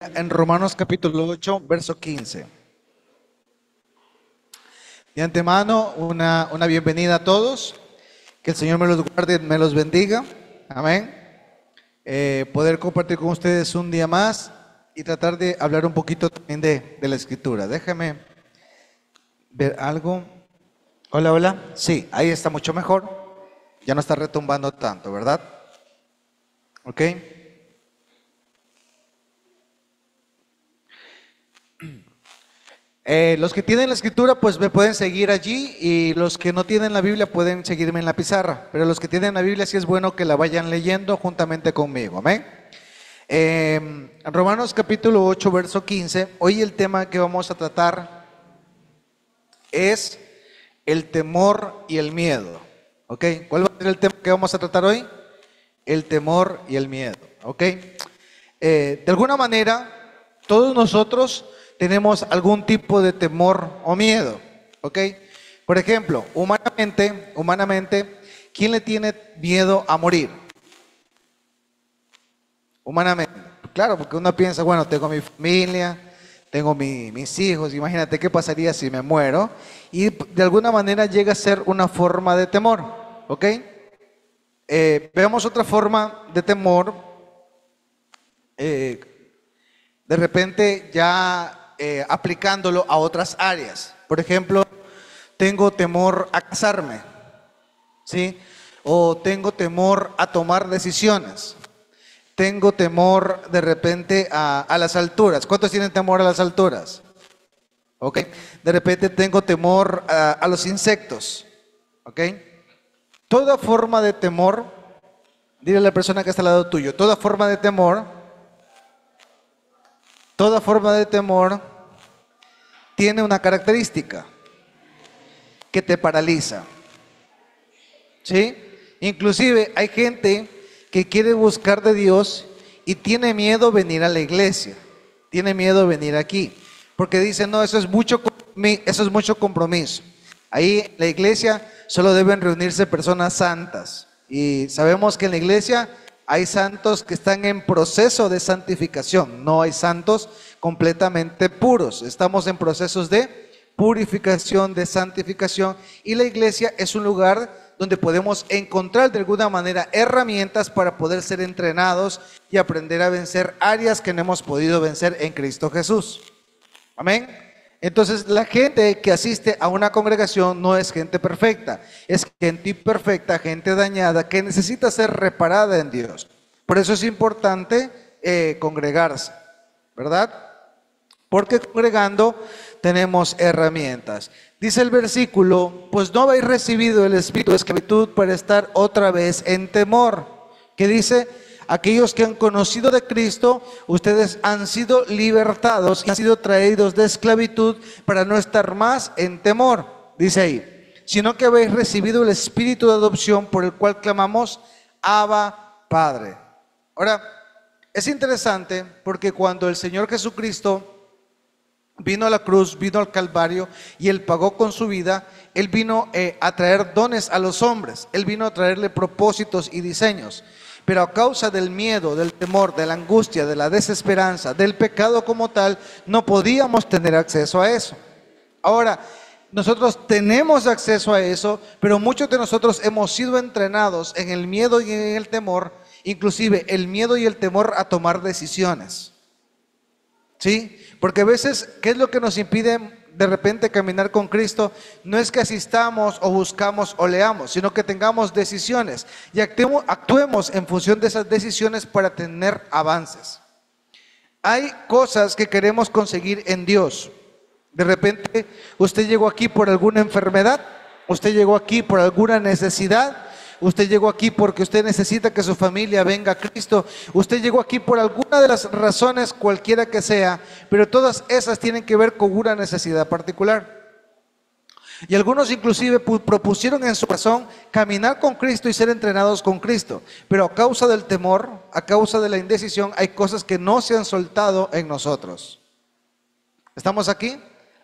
En Romanos capítulo 8, verso 15. De antemano, una bienvenida a todos. Que el Señor me los guarde, me los bendiga. Amén. Poder compartir con ustedes un día más y tratar de hablar un poquito también de la Escritura. Déjame ver algo. Hola, hola. Sí, ahí está mucho mejor. Ya no está retumbando tanto, ¿verdad? Ok. Los que tienen la escritura pues me pueden seguir allí y los que no tienen la Biblia pueden seguirme en la pizarra, pero los que tienen la Biblia sí es bueno que la vayan leyendo juntamente conmigo, amén. Romanos capítulo 8 verso 15, hoy el tema que vamos a tratar es el temor y el miedo, ¿ok? ¿Cuál va a ser el tema que vamos a tratar hoy? El temor y el miedo, ¿ok? De alguna manera todos nosotros tenemos algún tipo de temor o miedo, ¿ok? Por ejemplo, humanamente, ¿quién le tiene miedo a morir? Humanamente, claro, porque uno piensa, bueno, tengo mi familia, tengo mis hijos, imagínate qué pasaría si me muero, y de alguna manera llega a ser una forma de temor, ¿ok? Veamos otra forma de temor, de repente ya aplicándolo a otras áreas. Por ejemplo, tengo temor a casarme, ¿sí? O tengo temor a tomar decisiones. Tengo temor de repente a las alturas. ¿Cuántos tienen temor a las alturas? ¿Ok? De repente tengo temor a los insectos. ¿Ok? Toda forma de temor, dile a la persona que está al lado tuyo, toda forma de temor tiene una característica que te paraliza, ¿sí? Inclusive hay gente que quiere buscar de Dios y tiene miedo venir a la iglesia, tiene miedo venir aquí, porque dice, no, eso es mucho compromiso. Ahí en la iglesia solo deben reunirse personas santas y sabemos que en la iglesia hay santos que están en proceso de santificación, no hay santos completamente puros, estamos en procesos de purificación, de santificación, y la iglesia es un lugar donde podemos encontrar de alguna manera herramientas para poder ser entrenados y aprender a vencer áreas que no hemos podido vencer en Cristo Jesús. Amén. Entonces la gente que asiste a una congregación no es gente perfecta, es gente imperfecta, gente dañada que necesita ser reparada en Dios. Por eso es importante congregarse, ¿verdad? Porque congregando tenemos herramientas. Dice el versículo, pues no habéis recibido el espíritu de esclavitud para estar otra vez en temor. Que dice, aquellos que han conocido de Cristo, ustedes han sido libertados y han sido traídos de esclavitud para no estar más en temor. Dice ahí, sino que habéis recibido el espíritu de adopción por el cual clamamos, Abba, Padre. Ahora, es interesante porque cuando el Señor Jesucristo vino a la cruz, vino al Calvario y Él pagó con su vida, Él vino a traer dones a los hombres, Él vino a traerle propósitos y diseños. Pero a causa del miedo, del temor, de la angustia, de la desesperanza, del pecado como tal, no podíamos tener acceso a eso. Ahora, nosotros tenemos acceso a eso, pero muchos de nosotros hemos sido entrenados en el miedo y en el temor, inclusive el miedo y el temor a tomar decisiones. ¿Sí? Porque a veces, ¿qué es lo que nos impide de repente caminar con Cristo? No es que asistamos o buscamos o leamos, sino que tengamos decisiones y actuemos en función de esas decisiones para tener avances. Hay cosas que queremos conseguir en Dios. De repente, usted llegó aquí por alguna enfermedad, usted llegó aquí por alguna necesidad, usted llegó aquí porque usted necesita que su familia venga a Cristo, usted llegó aquí por alguna de las razones, cualquiera que sea, pero todas esas tienen que ver con una necesidad particular. Y algunos inclusive propusieron en su corazón caminar con Cristo y ser entrenados con Cristo, pero a causa del temor, a causa de la indecisión, hay cosas que no se han soltado en nosotros. ¿Estamos aquí?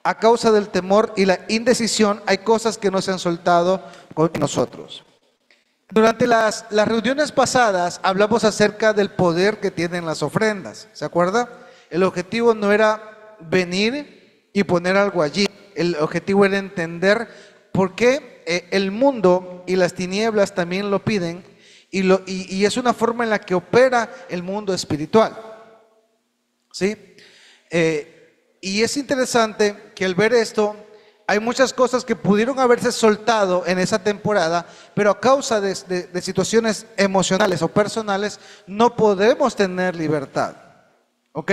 A causa del temor y la indecisión, hay cosas que no se han soltado con nosotros. Durante las reuniones pasadas hablamos acerca del poder que tienen las ofrendas, ¿se acuerda? El objetivo no era venir y poner algo allí. El objetivo era entender por qué el mundo y las tinieblas también lo piden y es una forma en la que opera el mundo espiritual. ¿Sí? Y es interesante que al ver esto, hay muchas cosas que pudieron haberse soltado en esa temporada, pero a causa de situaciones emocionales o personales, no podemos tener libertad. ¿Ok?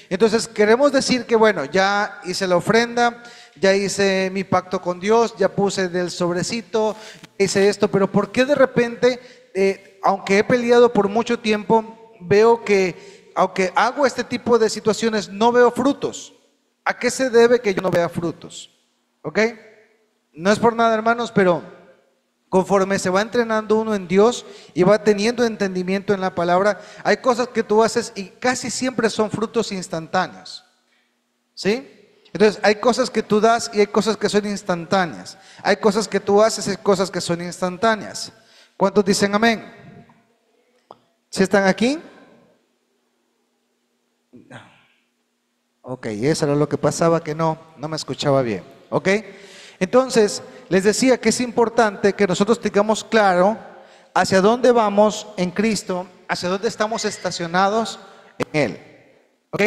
Entonces queremos decir que bueno, ya hice la ofrenda, ya hice mi pacto con Dios, ya puse del sobrecito, hice esto, pero ¿por qué de repente, aunque he peleado por mucho tiempo, veo que aunque hago este tipo de situaciones, no veo frutos? ¿A qué se debe que yo no vea frutos? ¿Ok? No es por nada, hermanos, pero conforme se va entrenando uno en Dios y va teniendo entendimiento en la palabra, hay cosas que tú haces y casi siempre son frutos instantáneos. ¿Sí? Entonces, hay cosas que tú das y hay cosas que son instantáneas. Hay cosas que tú haces y hay cosas que son instantáneas. ¿Cuántos dicen amén? ¿Sí están aquí? Ok, eso era lo que pasaba, que no me escuchaba bien. Ok, entonces les decía que es importante que nosotros tengamos claro hacia dónde vamos en Cristo, hacia dónde estamos estacionados en Él. Ok,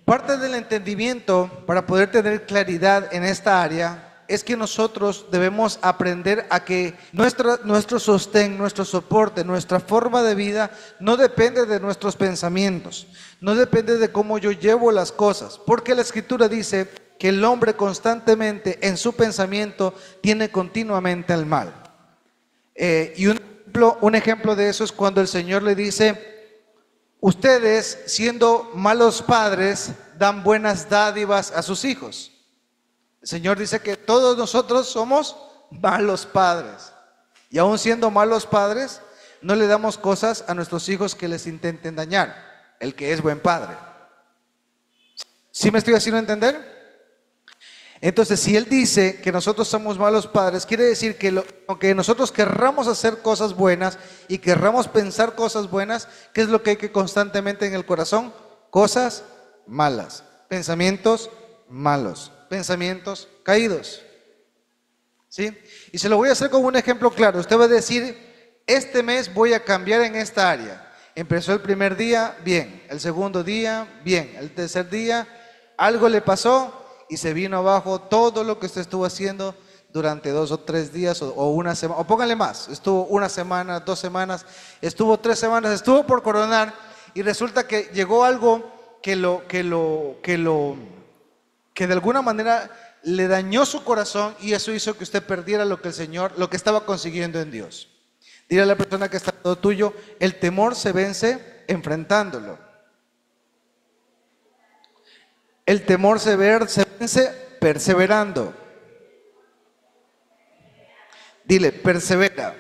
parte del entendimiento para poder tener claridad en esta área es que nosotros debemos aprender a que nuestro sostén, nuestro soporte, nuestra forma de vida no depende de nuestros pensamientos, no depende de cómo yo llevo las cosas, porque la Escritura dice que el hombre constantemente en su pensamiento tiene continuamente el mal. Y un ejemplo de eso es cuando el Señor le dice: ustedes, siendo malos padres, dan buenas dádivas a sus hijos. El Señor dice que todos nosotros somos malos padres. Y aún siendo malos padres, no le damos cosas a nuestros hijos que les intenten dañar. El que es buen padre. ¿Sí me estoy haciendo entender? Entonces, si Él dice que nosotros somos malos padres, quiere decir que aunque nosotros querramos hacer cosas buenas y querramos pensar cosas buenas, ¿qué es lo que hay que constantemente en el corazón? Cosas malas, pensamientos malos, pensamientos caídos. ¿Sí? Y se lo voy a hacer con un ejemplo claro. Usted va a decir: este mes voy a cambiar en esta área. Empezó el primer día, bien. El segundo día, bien. El tercer día, algo le pasó y se vino abajo todo lo que usted estuvo haciendo durante 2 o 3 días o una semana, o póngale más, estuvo 1 semana, 2 semanas, estuvo 3 semanas, estuvo por coronar y resulta que llegó algo que de alguna manera le dañó su corazón y eso hizo que usted perdiera lo que el Señor, lo que estaba consiguiendo en Dios. Dile a la persona que está al lado tuyo: el temor se vence enfrentándolo. El temor se vence perseverando. Dile: persevera.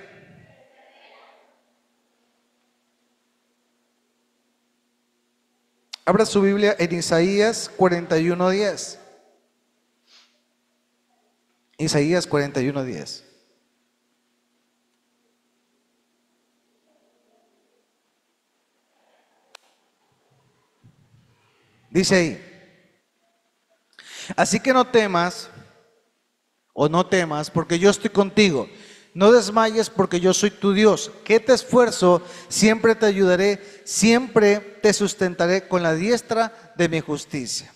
Abra su Biblia en Isaías 41:10. Isaías 41:10. Dice ahí: así que no temas, o no temas, porque yo estoy contigo. No desmayes, porque yo soy tu Dios, que te esfuerzo, siempre te ayudaré, siempre te sustentaré con la diestra de mi justicia.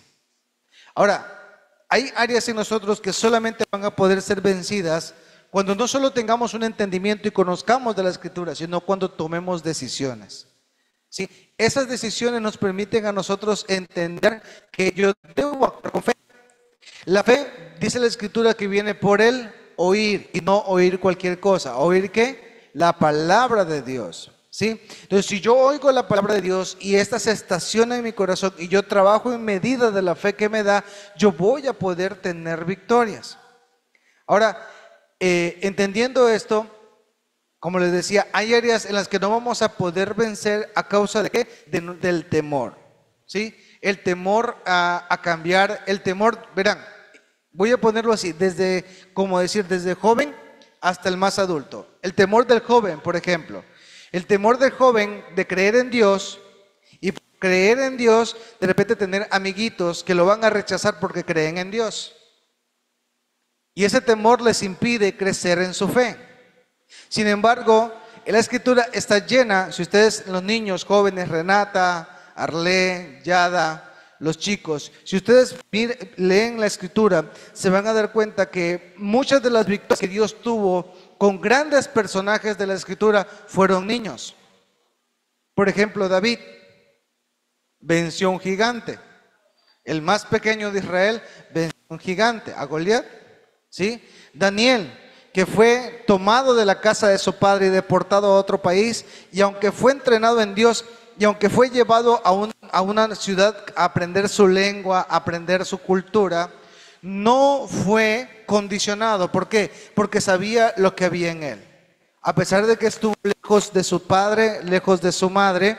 Ahora, hay áreas en nosotros que solamente van a poder ser vencidas cuando no solo tengamos un entendimiento y conozcamos de la Escritura, sino cuando tomemos decisiones. ¿Sí? Esas decisiones nos permiten a nosotros entender que yo debo actuar con fe. La fe, dice la Escritura, que viene por el oír y no oír cualquier cosa. ¿Oír qué? La palabra de Dios. ¿Sí? Entonces, si yo oigo la palabra de Dios y esta se estaciona en mi corazón y yo trabajo en medida de la fe que me da, yo voy a poder tener victorias. Ahora, entendiendo esto, como les decía, hay áreas en las que no vamos a poder vencer a causa de ¿qué? Del temor. ¿Sí? El temor a cambiar, el temor, verán, voy a ponerlo así, desde joven hasta el más adulto. El temor del joven, por ejemplo. El temor del joven de creer en Dios y creer en Dios, de repente tener amiguitos que lo van a rechazar porque creen en Dios. Y ese temor les impide crecer en su fe. Sin embargo, en la Escritura está llena, si ustedes, los niños, jóvenes, Renata, Arlé, Yada, los chicos, si ustedes leen la Escritura, se van a dar cuenta que muchas de las victorias que Dios tuvo con grandes personajes de la Escritura fueron niños. Por ejemplo, David venció a un gigante. El más pequeño de Israel venció a un gigante, a Goliat. ¿Sí? Daniel, que fue tomado de la casa de su padre y deportado a otro país, y aunque fue entrenado en Dios, y aunque fue llevado a una ciudad a aprender su lengua, a aprender su cultura, no fue condicionado. ¿Por qué? Porque sabía lo que había en él. A pesar de que estuvo lejos de su padre, lejos de su madre,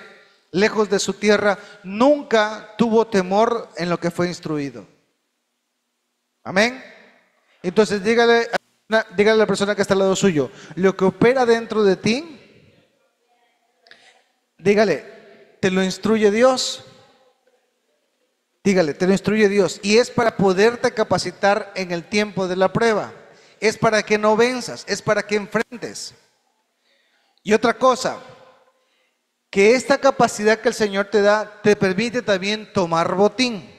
lejos de su tierra, nunca tuvo temor en lo que fue instruido. Amén. Entonces dígale a la persona que está al lado suyo, lo que opera dentro de ti, dígale, te lo instruye Dios. Dígale, te lo instruye Dios. Y es para poderte capacitar en el tiempo de la prueba. Es para que no venzas, es para que enfrentes. Y otra cosa, que esta capacidad que el Señor te da, te permite también tomar botín.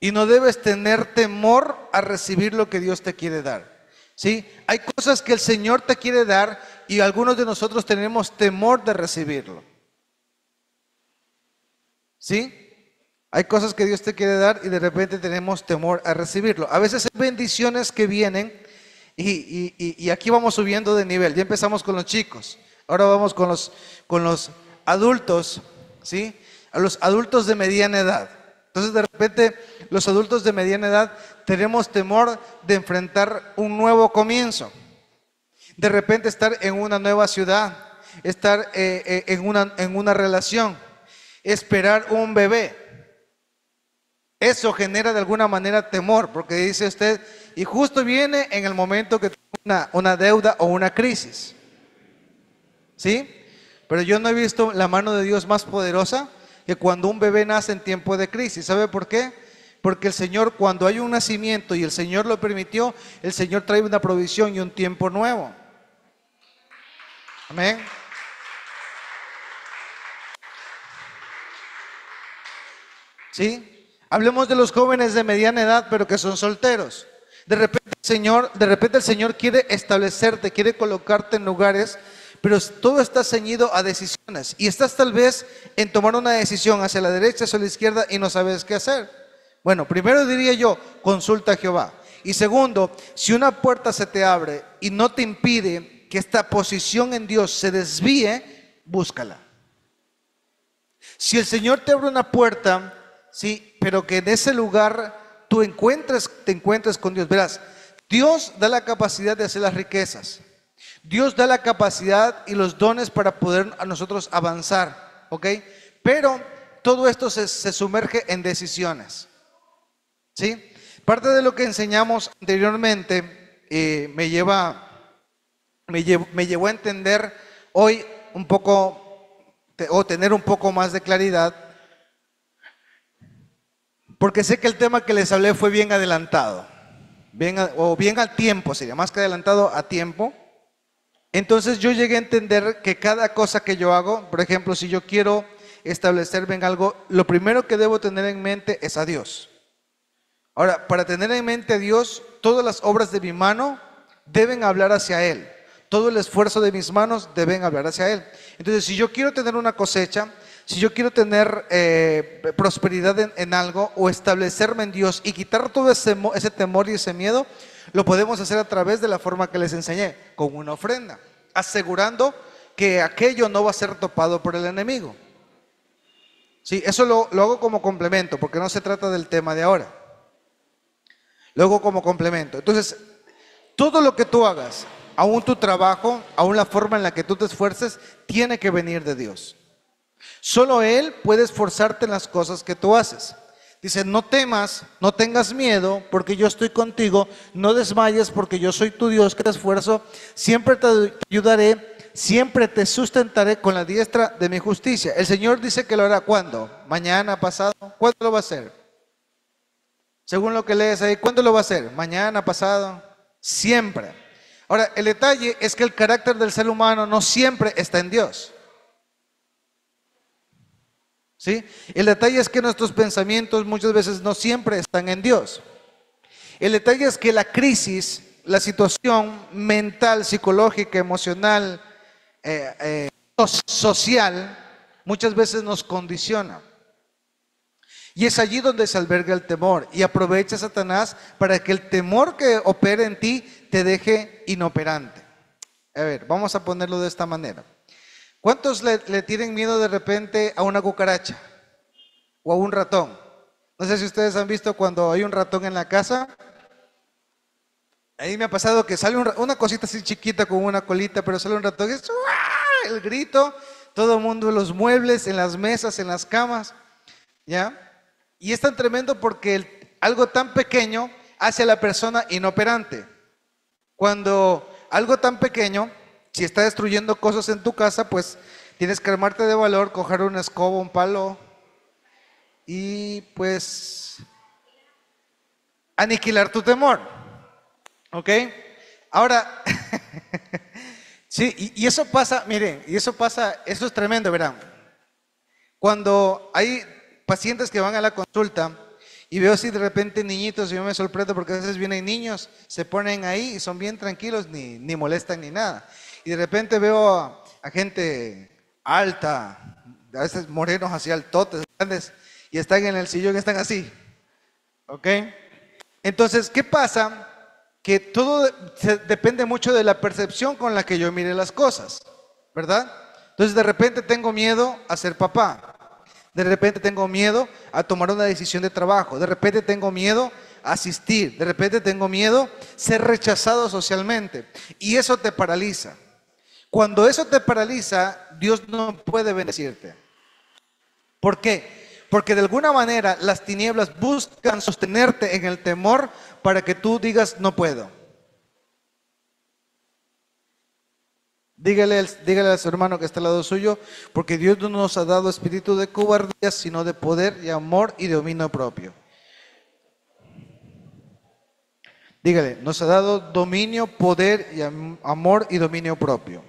Y no debes tener temor a recibir lo que Dios te quiere dar. ¿Sí? Hay cosas que el Señor te quiere dar y algunos de nosotros tenemos temor de recibirlo. ¿Sí? Hay cosas que Dios te quiere dar y de repente tenemos temor a recibirlo. A veces hay bendiciones que vienen y aquí vamos subiendo de nivel. Ya empezamos con los chicos, ahora vamos con los adultos, ¿sí? A los adultos de mediana edad. Entonces de repente los adultos de mediana edad tenemos temor de enfrentar un nuevo comienzo. De repente estar en una nueva ciudad, estar en una relación, esperar un bebé. Eso genera de alguna manera temor, porque dice usted, y justo viene en el momento que tiene una deuda o una crisis. ¿Sí? Pero yo no he visto la mano de Dios más poderosa que cuando un bebé nace en tiempo de crisis. ¿Sabe por qué? Porque el Señor, cuando hay un nacimiento y el Señor lo permitió, el Señor trae una provisión y un tiempo nuevo. Amén. ¿Sí? Hablemos de los jóvenes de mediana edad, pero que son solteros. De repente el Señor quiere establecerte, quiere colocarte en lugares, pero todo está ceñido a decisiones. Y estás tal vez en tomar una decisión hacia la derecha, hacia la izquierda y no sabes qué hacer. Bueno, primero diría yo, consulta a Jehová. Y segundo, si una puerta se te abre y no te impide que esta posición en Dios se desvíe, búscala. Si el Señor te abre una puerta, sí, pero que en ese lugar tú te encuentres con Dios. Verás, Dios da la capacidad de hacer las riquezas. Dios da la capacidad y los dones para poder a nosotros avanzar, ¿ok? Pero todo esto se sumerge en decisiones, ¿sí? Parte de lo que enseñamos anteriormente me llevó a entender hoy un poco, o tener un poco más de claridad, porque sé que el tema que les hablé fue bien adelantado, bien al tiempo, sería más que adelantado, a tiempo. Entonces yo llegué a entender que cada cosa que yo hago, por ejemplo, si yo quiero establecerme en algo, lo primero que debo tener en mente es a Dios. Ahora, para tener en mente a Dios, todas las obras de mi mano deben hablar hacia Él. Todo el esfuerzo de mis manos deben hablar hacia Él. Entonces, si yo quiero tener una cosecha, si yo quiero tener prosperidad en algo o establecerme en Dios y quitar todo ese temor y ese miedo, lo podemos hacer a través de la forma que les enseñé, con una ofrenda, asegurando que aquello no va a ser topado por el enemigo. Sí, eso lo hago como complemento, porque no se trata del tema de ahora. Lo hago como complemento. Entonces, todo lo que tú hagas, aún tu trabajo, aún la forma en la que tú te esfuerces, tiene que venir de Dios. Solo Él puede esforzarte en las cosas que tú haces. Dice, no temas, no tengas miedo, porque yo estoy contigo. No desmayes, porque yo soy tu Dios que te esfuerzo. Siempre te ayudaré. siempre te sustentaré con la diestra de mi justicia. El Señor dice que lo hará ¿cuándo? Mañana, pasado. ¿Cuándo lo va a hacer? Según lo que lees ahí, ¿cuándo lo va a hacer? Mañana, pasado. Siempre. Ahora, el detalle es que el carácter del ser humano no siempre está en Dios. ¿Sí? El detalle es que nuestros pensamientos muchas veces no siempre están en Dios. El detalle es que la crisis, la situación mental, psicológica, emocional, social, muchas veces nos condiciona. Y es allí donde se alberga el temor. Y aprovecha Satanás para que el temor que opere en ti te deje inoperante. A ver, vamos a ponerlo de esta manera. ¿Cuántos le tienen miedo de repente a una cucaracha o a un ratón? No sé si ustedes han visto cuando hay un ratón en la casa. Ahí me ha pasado que sale una cosita así chiquita con una colita, pero sale un ratón y es ¡uah! El grito, todo el mundo en los muebles, en las mesas, en las camas, ¿ya? Y es tan tremendo porque algo tan pequeño hace a la persona inoperante. Cuando algo tan pequeño, si está destruyendo cosas en tu casa, pues tienes que armarte de valor, coger una escoba, un palo y pues aniquilar tu temor. ¿Ok? Ahora, sí, y eso pasa, miren, y eso pasa, eso es tremendo, verán. Cuando hay pacientes que van a la consulta y veo así de repente niñitos, y yo me sorprendo porque a veces vienen niños, se ponen ahí y son bien tranquilos, ni molestan ni nada. Y de repente veo a gente alta, a veces morenos así altotes, grandes, y están en el sillón y están así. ¿Ok? Entonces, ¿qué pasa? Que todo depende mucho de la percepción con la que yo mire las cosas, ¿verdad? Entonces, de repente tengo miedo a ser papá. De repente tengo miedo a tomar una decisión de trabajo. De repente tengo miedo a asistir. De repente tengo miedo a ser rechazado socialmente. Y eso te paraliza. Cuando eso te paraliza, Dios no puede bendecirte. ¿Por qué? Porque de alguna manera las tinieblas buscan sostenerte en el temor para que tú digas no puedo. Dígale a su hermano que está al lado suyo, porque Dios no nos ha dado espíritu de cobardía, sino de poder y amor y de dominio propio. Dígale, nos ha dado dominio, poder y amor y dominio propio.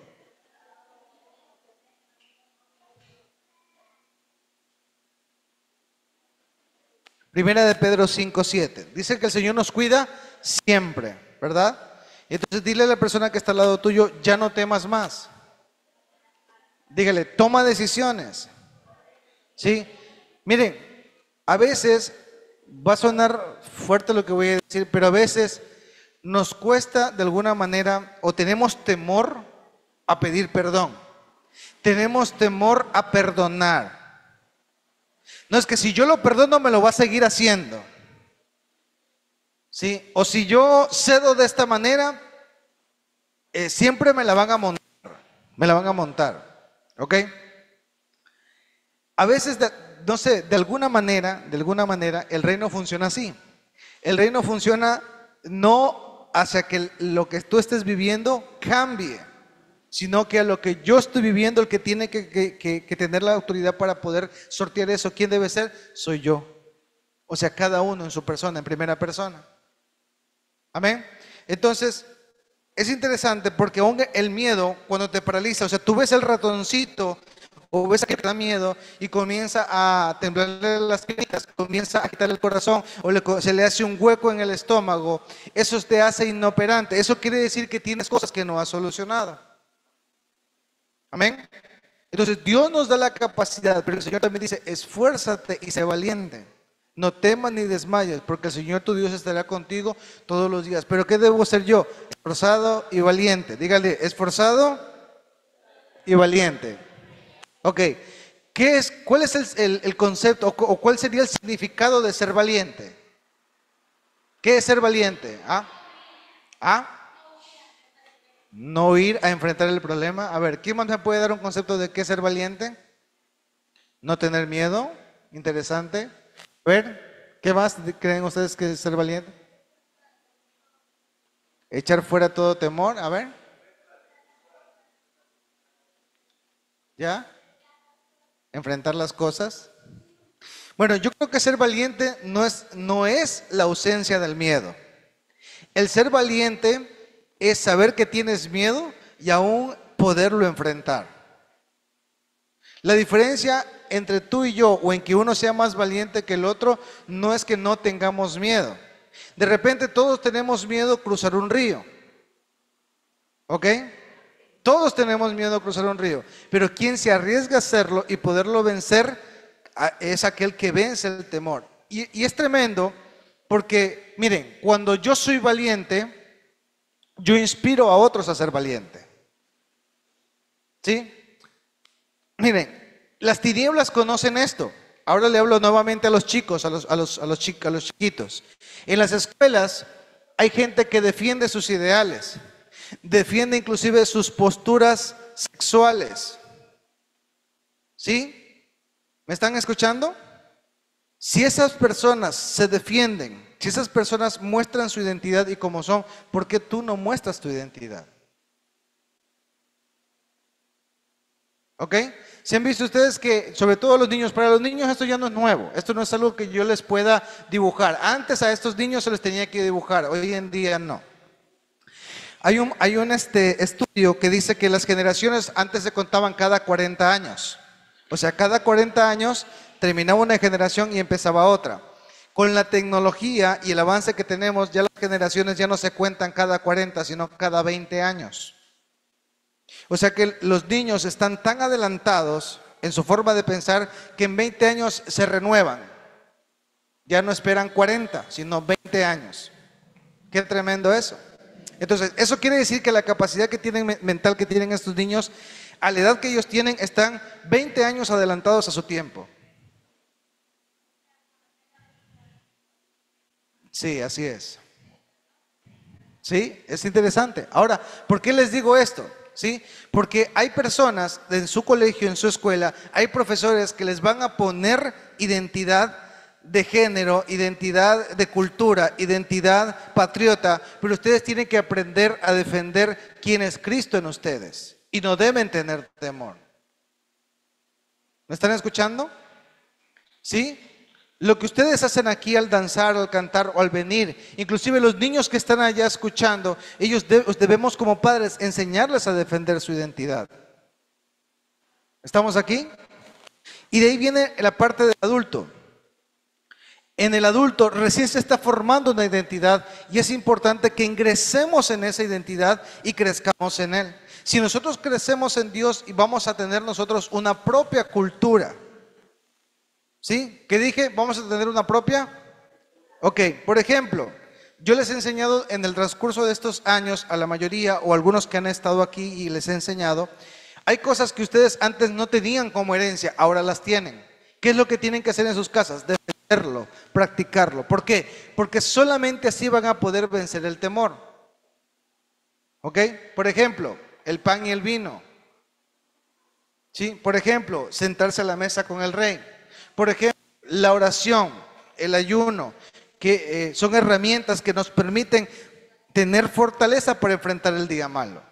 Primera de Pedro 5:7. Dice que el Señor nos cuida siempre, ¿verdad? Entonces dile a la persona que está al lado tuyo, ya no temas más. Dígale, toma decisiones. ¿Sí? Miren, a veces va a sonar fuerte lo que voy a decir, pero a veces nos cuesta de alguna manera o tenemos temor a pedir perdón. Tenemos temor a perdonar. No es que si yo lo perdono me lo va a seguir haciendo. ¿Sí? O si yo cedo de esta manera, siempre me la van a montar. Me la van a montar. ¿Ok? A veces, no sé, de alguna manera, el reino funciona así. El reino funciona no hacia que lo que tú estés viviendo cambie, sino que a lo que yo estoy viviendo, el que tiene que tener la autoridad para poder sortear eso, ¿quién debe ser? Soy yo. O sea, cada uno en su persona, en primera persona. Amén. Entonces, es interesante porque aún el miedo, cuando te paraliza, o sea, tú ves el ratoncito o ves que te da miedo y comienza a temblarle las piernas, comienza a agitar el corazón o se le hace un hueco en el estómago, eso te hace inoperante. Eso quiere decir que tienes cosas que no has solucionado. Amén. Entonces Dios nos da la capacidad, pero el Señor también dice, esfuérzate y sé valiente. No temas ni desmayes, porque el Señor tu Dios estará contigo todos los días. ¿Pero qué debo ser yo? Esforzado y valiente. Dígale, esforzado y valiente. Ok, ¿cuál es el concepto o cuál sería el significado de ser valiente? ¿Qué es ser valiente? No ir a enfrentar el problema. A ver, ¿quién más me puede dar un concepto de qué es ser valiente? No tener miedo. Interesante. A ver, ¿qué más creen ustedes que es ser valiente? Echar fuera todo temor. A ver. ¿Ya? Enfrentar las cosas. Bueno, yo creo que ser valiente no es la ausencia del miedo. El ser valiente es saber que tienes miedo y aún poderlo enfrentar. La diferencia entre tú y yo, o en que uno sea más valiente que el otro, no es que no tengamos miedo. De repente todos tenemos miedo a cruzar un río. ¿Ok? Todos tenemos miedo a cruzar un río. Pero quien se arriesga a hacerlo y poderlo vencer es aquel que vence el temor. Y es tremendo porque, miren, cuando yo soy valiente, yo inspiro a otros a ser valiente. ¿Sí? Miren, las tinieblas conocen esto. Ahora le hablo nuevamente a los chicos, a los chiquitos. En las escuelas hay gente que defiende sus ideales, defiende inclusive sus posturas sexuales. ¿Sí? ¿Me están escuchando? Si esas personas se defienden, si esas personas muestran su identidad y cómo son, ¿por qué tú no muestras tu identidad? ¿Ok? ¿Se han visto ustedes que, sobre todo los niños, para los niños esto ya no es nuevo, esto no es algo que yo les pueda dibujar? Antes a estos niños se les tenía que dibujar, hoy en día no. Hay un estudio que dice que las generaciones antes se contaban cada 40 años. O sea, cada 40 años terminaba una generación y empezaba otra. Con la tecnología y el avance que tenemos, ya las generaciones ya no se cuentan cada 40, sino cada 20 años. O sea que los niños están tan adelantados en su forma de pensar que en 20 años se renuevan. Ya no esperan 40, sino 20 años. Qué tremendo eso. Entonces, eso quiere decir que la capacidad que tienen mental que tienen estos niños, a la edad que ellos tienen, están 20 años adelantados a su tiempo. Sí, así es. Sí, es interesante. Ahora, ¿por qué les digo esto? ¿Sí? Porque hay personas en su colegio, en su escuela, hay profesores que les van a poner identidad de género, identidad de cultura, identidad patriota, pero ustedes tienen que aprender a defender quién es Cristo en ustedes y no deben tener temor. ¿Me están escuchando? ¿Sí? Lo que ustedes hacen aquí al danzar, al cantar o al venir, inclusive los niños que están allá escuchando, ellos debemos como padres enseñarles a defender su identidad. ¿Estamos aquí? Y de ahí viene la parte del adulto. En el adulto recién se está formando una identidad y es importante que ingresemos en esa identidad y crezcamos en él. Si nosotros crecemos en Dios y vamos a tener nosotros una propia cultura, ¿sí? ¿Qué dije? ¿Vamos a tener una propia? Ok, por ejemplo, yo les he enseñado en el transcurso de estos años a la mayoría o algunos que han estado aquí y les he enseñado, hay cosas que ustedes antes no tenían como herencia, ahora las tienen. ¿Qué es lo que tienen que hacer en sus casas? Defenderlo, practicarlo. ¿Por qué? Porque solamente así van a poder vencer el temor. ¿Ok? Por ejemplo, el pan y el vino. ¿Sí? Por ejemplo, sentarse a la mesa con el rey. Por ejemplo, la oración, el ayuno, que son herramientas que nos permiten tener fortaleza para enfrentar el día malo.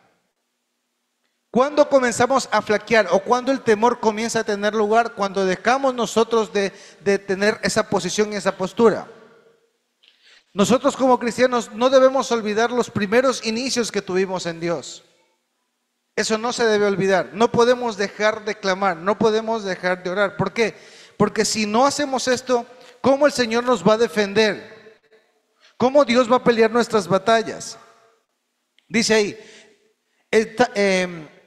¿Cuándo comenzamos a flaquear o cuándo el temor comienza a tener lugar? Cuando dejamos nosotros de tener esa posición y esa postura. Nosotros como cristianos no debemos olvidar los primeros inicios que tuvimos en Dios. Eso no se debe olvidar. No podemos dejar de clamar, no podemos dejar de orar. ¿Por qué? Porque si no hacemos esto, ¿cómo el Señor nos va a defender? ¿Cómo Dios va a pelear nuestras batallas? Dice ahí,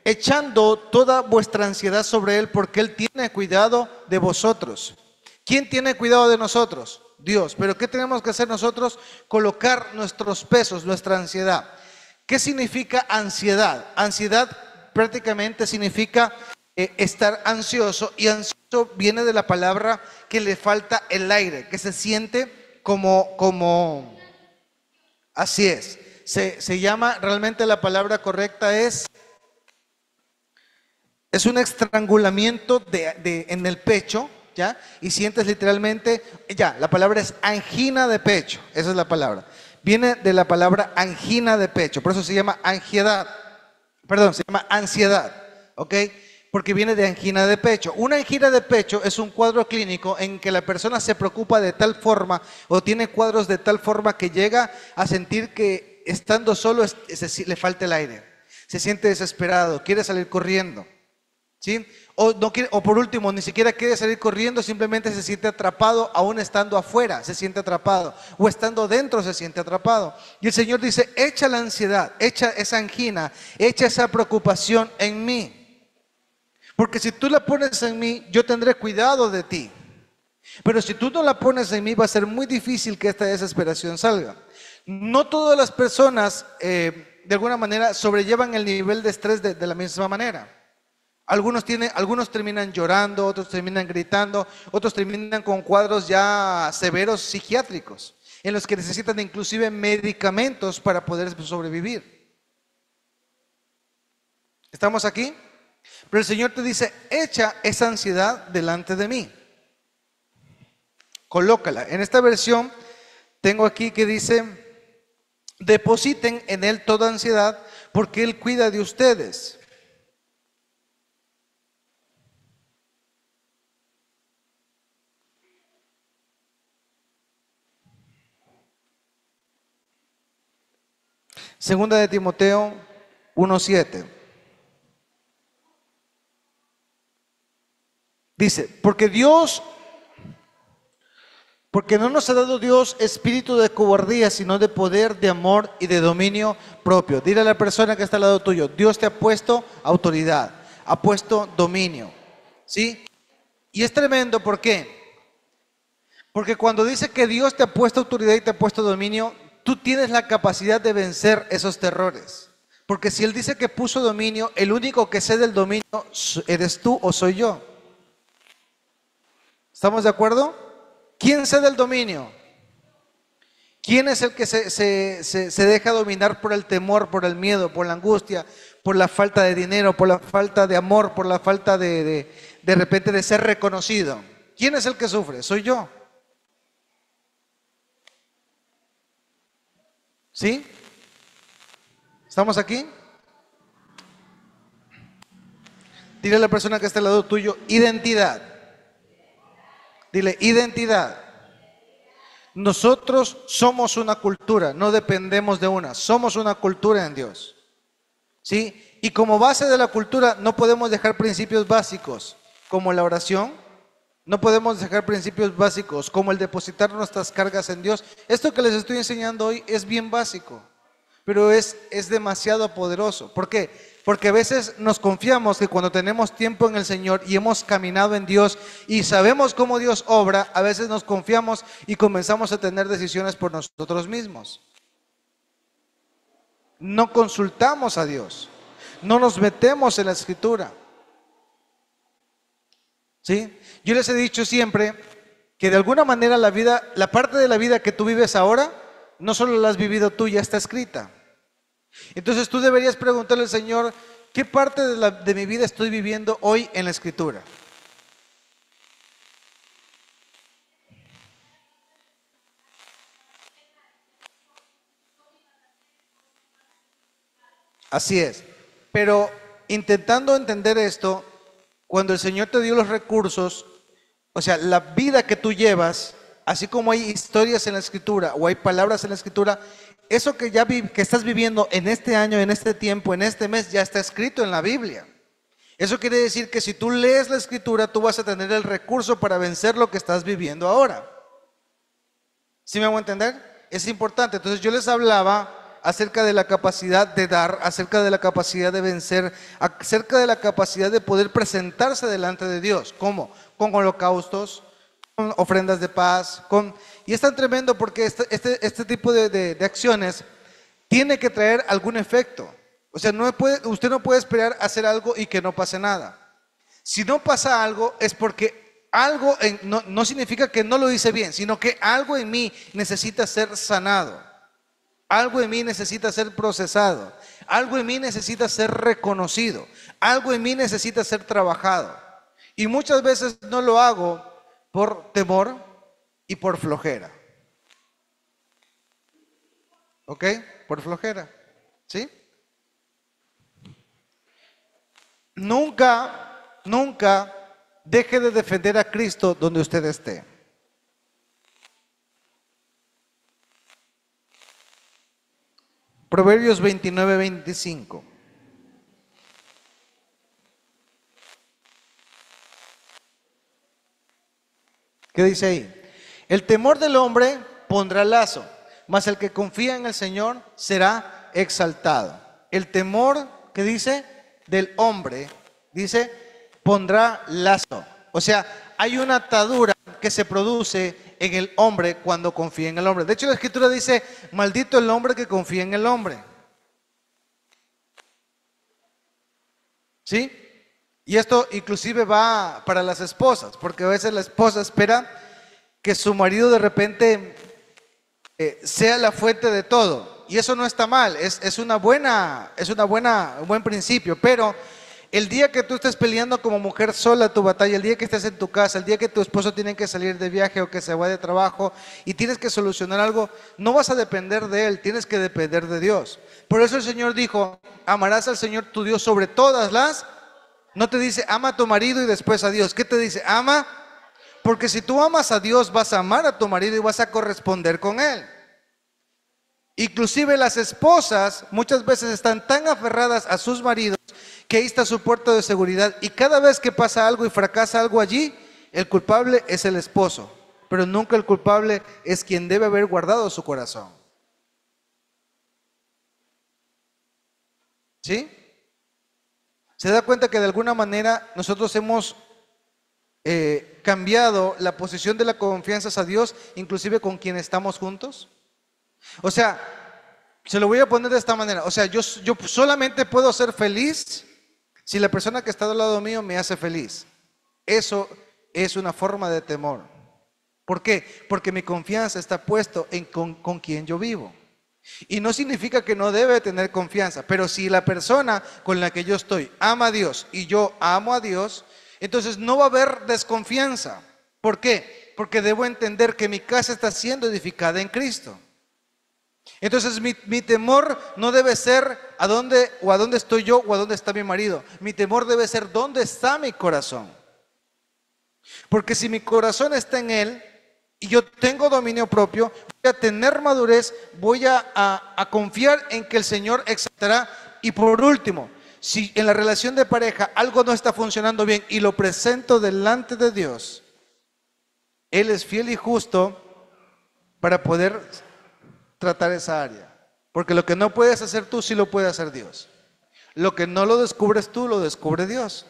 echando toda vuestra ansiedad sobre Él, porque Él tiene cuidado de vosotros. ¿Quién tiene cuidado de nosotros? Dios. ¿Pero qué tenemos que hacer nosotros? Colocar nuestros pesos, nuestra ansiedad. ¿Qué significa ansiedad? Ansiedad prácticamente significa estar ansioso, y ansioso viene de la palabra que le falta el aire, que se siente como así es. Se llama, realmente la palabra correcta es un estrangulamiento en el pecho, ¿ya? Y sientes literalmente, ya, la palabra es angina de pecho, esa es la palabra. Viene de la palabra angina de pecho, por eso se llama ansiedad, ¿ok? porque viene de angina de pecho. Una angina de pecho es un cuadro clínico en que la persona se preocupa de tal forma o tiene cuadros de tal forma que llega a sentir que estando solo le falta el aire, se siente desesperado, quiere salir corriendo, ¿sí? O, no quiere, o por último, ni siquiera quiere salir corriendo, simplemente se siente atrapado, aún estando afuera se siente atrapado, o estando dentro se siente atrapado. Y el Señor dice, echa la ansiedad, echa esa angina, echa esa preocupación en mí. Porque si tú la pones en mí, yo tendré cuidado de ti. Pero si tú no la pones en mí, va a ser muy difícil que esta desesperación salga. No todas las personas, de alguna manera, sobrellevan el nivel de estrés de la misma manera. Algunos terminan llorando, otros terminan gritando, otros terminan con cuadros ya severos psiquiátricos, en los que necesitan inclusive medicamentos para poder sobrevivir. ¿Estamos aquí? Pero el Señor te dice, echa esa ansiedad delante de mí. Colócala. En esta versión tengo aquí que dice, depositen en Él toda ansiedad porque Él cuida de ustedes. Segunda de Timoteo 1:7. Dice, porque no nos ha dado Dios espíritu de cobardía, sino de poder, de amor y de dominio propio. Dile a la persona que está al lado tuyo, Dios te ha puesto autoridad, ha puesto dominio, ¿sí? Y es tremendo, ¿por qué? Porque cuando dice que Dios te ha puesto autoridad y te ha puesto dominio, tú tienes la capacidad de vencer esos terrores. Porque si Él dice que puso dominio, el único que cede el dominio eres tú o soy yo. ¿Estamos de acuerdo? ¿Quién cede el dominio? ¿Quién es el que se deja dominar por el temor, por el miedo, por la angustia, por la falta de dinero, por la falta de amor, por la falta de repente de ser reconocido? ¿Quién es el que sufre? Soy yo. ¿Sí? ¿Estamos aquí? Dile a la persona que está al lado tuyo, identidad. Dile, identidad. Nosotros somos una cultura, no dependemos de una, somos una cultura en Dios. ¿Sí? Y como base de la cultura no podemos dejar principios básicos como la oración, no podemos dejar principios básicos como el depositar nuestras cargas en Dios. Esto que les estoy enseñando hoy es bien básico, pero es demasiado poderoso. ¿Por qué? Porque a veces nos confiamos que cuando tenemos tiempo en el Señor y hemos caminado en Dios y sabemos cómo Dios obra, a veces nos confiamos y comenzamos a tener decisiones por nosotros mismos. No consultamos a Dios, no nos metemos en la Escritura. ¿Sí? Yo les he dicho siempre que de alguna manera la vida, la parte de la vida que tú vives ahora, no solo la has vivido tú, ya está escrita. Entonces tú deberías preguntarle al Señor, ¿qué parte de mi vida estoy viviendo hoy en la Escritura? Así es. Pero intentando entender esto, cuando el Señor te dio los recursos, o sea, la vida que tú llevas, así como hay historias en la Escritura o hay palabras en la Escritura, eso que que estás viviendo en este año, en este tiempo, en este mes, ya está escrito en la Biblia. Eso quiere decir que si tú lees la Escritura, tú vas a tener el recurso para vencer lo que estás viviendo ahora. ¿Sí me hago entender? Es importante. Entonces yo les hablaba acerca de la capacidad de dar, acerca de la capacidad de vencer, acerca de la capacidad de poder presentarse delante de Dios. ¿Cómo? Con holocaustos, con ofrendas de paz, y es tan tremendo porque este tipo de acciones tiene que traer algún efecto. O sea, usted no puede esperar hacer algo y que no pase nada. Si no pasa algo es porque algo no significa que no lo hice bien, sino que algo en mí necesita ser sanado. Algo en mí necesita ser procesado. Algo en mí necesita ser reconocido. Algo en mí necesita ser trabajado. Y muchas veces no lo hago por temor y por flojera. ¿Ok? Por flojera. ¿Sí? Nunca nunca deje de defender a Cristo donde usted esté. Proverbios 29-25. ¿Qué dice ahí? El temor del hombre pondrá lazo, mas el que confía en el Señor será exaltado. El temor, ¿qué dice? Del hombre, dice, pondrá lazo. O sea, hay una atadura que se produce en el hombre cuando confía en el hombre. De hecho, la Escritura dice, maldito el hombre que confía en el hombre. ¿Sí? Y esto inclusive va para las esposas, porque a veces la esposa espera que su marido de repente sea la fuente de todo. Y eso no está mal, es un buen principio. Pero el día que tú estés peleando como mujer sola tu batalla, el día que estés en tu casa, el día que tu esposo tiene que salir de viaje o que se va de trabajo y tienes que solucionar algo, no vas a depender de él, tienes que depender de Dios. Por eso el Señor dijo, amarás al Señor tu Dios sobre todas las... No te dice, ama a tu marido y después a Dios. ¿Qué te dice? Ama, porque si tú amas a Dios, vas a amar a tu marido y vas a corresponder con él. Inclusive las esposas muchas veces están tan aferradas a sus maridos que ahí está su puerto de seguridad. Y cada vez que pasa algo y fracasa algo allí, el culpable es el esposo. Pero nunca el culpable es quien debe haber guardado su corazón. ¿Sí? ¿Se da cuenta que de alguna manera nosotros hemos cambiado la posición de la confianza a Dios, inclusive con quien estamos juntos? O sea, se lo voy a poner de esta manera. O sea, yo solamente puedo ser feliz si la persona que está al lado mío me hace feliz. Eso es una forma de temor. ¿Por qué? Porque mi confianza está puesto en con quien yo vivo. Y no significa que no debe tener confianza, pero si la persona con la que yo estoy ama a Dios y yo amo a Dios, entonces no va a haber desconfianza. ¿Por qué? Porque debo entender que mi casa está siendo edificada en Cristo. Entonces mi temor no debe ser a dónde estoy yo o a dónde está mi marido. Mi temor debe ser dónde está mi corazón. Porque si mi corazón está en Él y yo tengo dominio propio, voy a tener madurez, voy a confiar en que el Señor exaltará. Y por último, si en la relación de pareja algo no está funcionando bien y lo presento delante de Dios, Él es fiel y justo para poder tratar esa área. Porque lo que no puedes hacer tú, sí lo puede hacer Dios. Lo que no lo descubres tú, lo descubre Dios.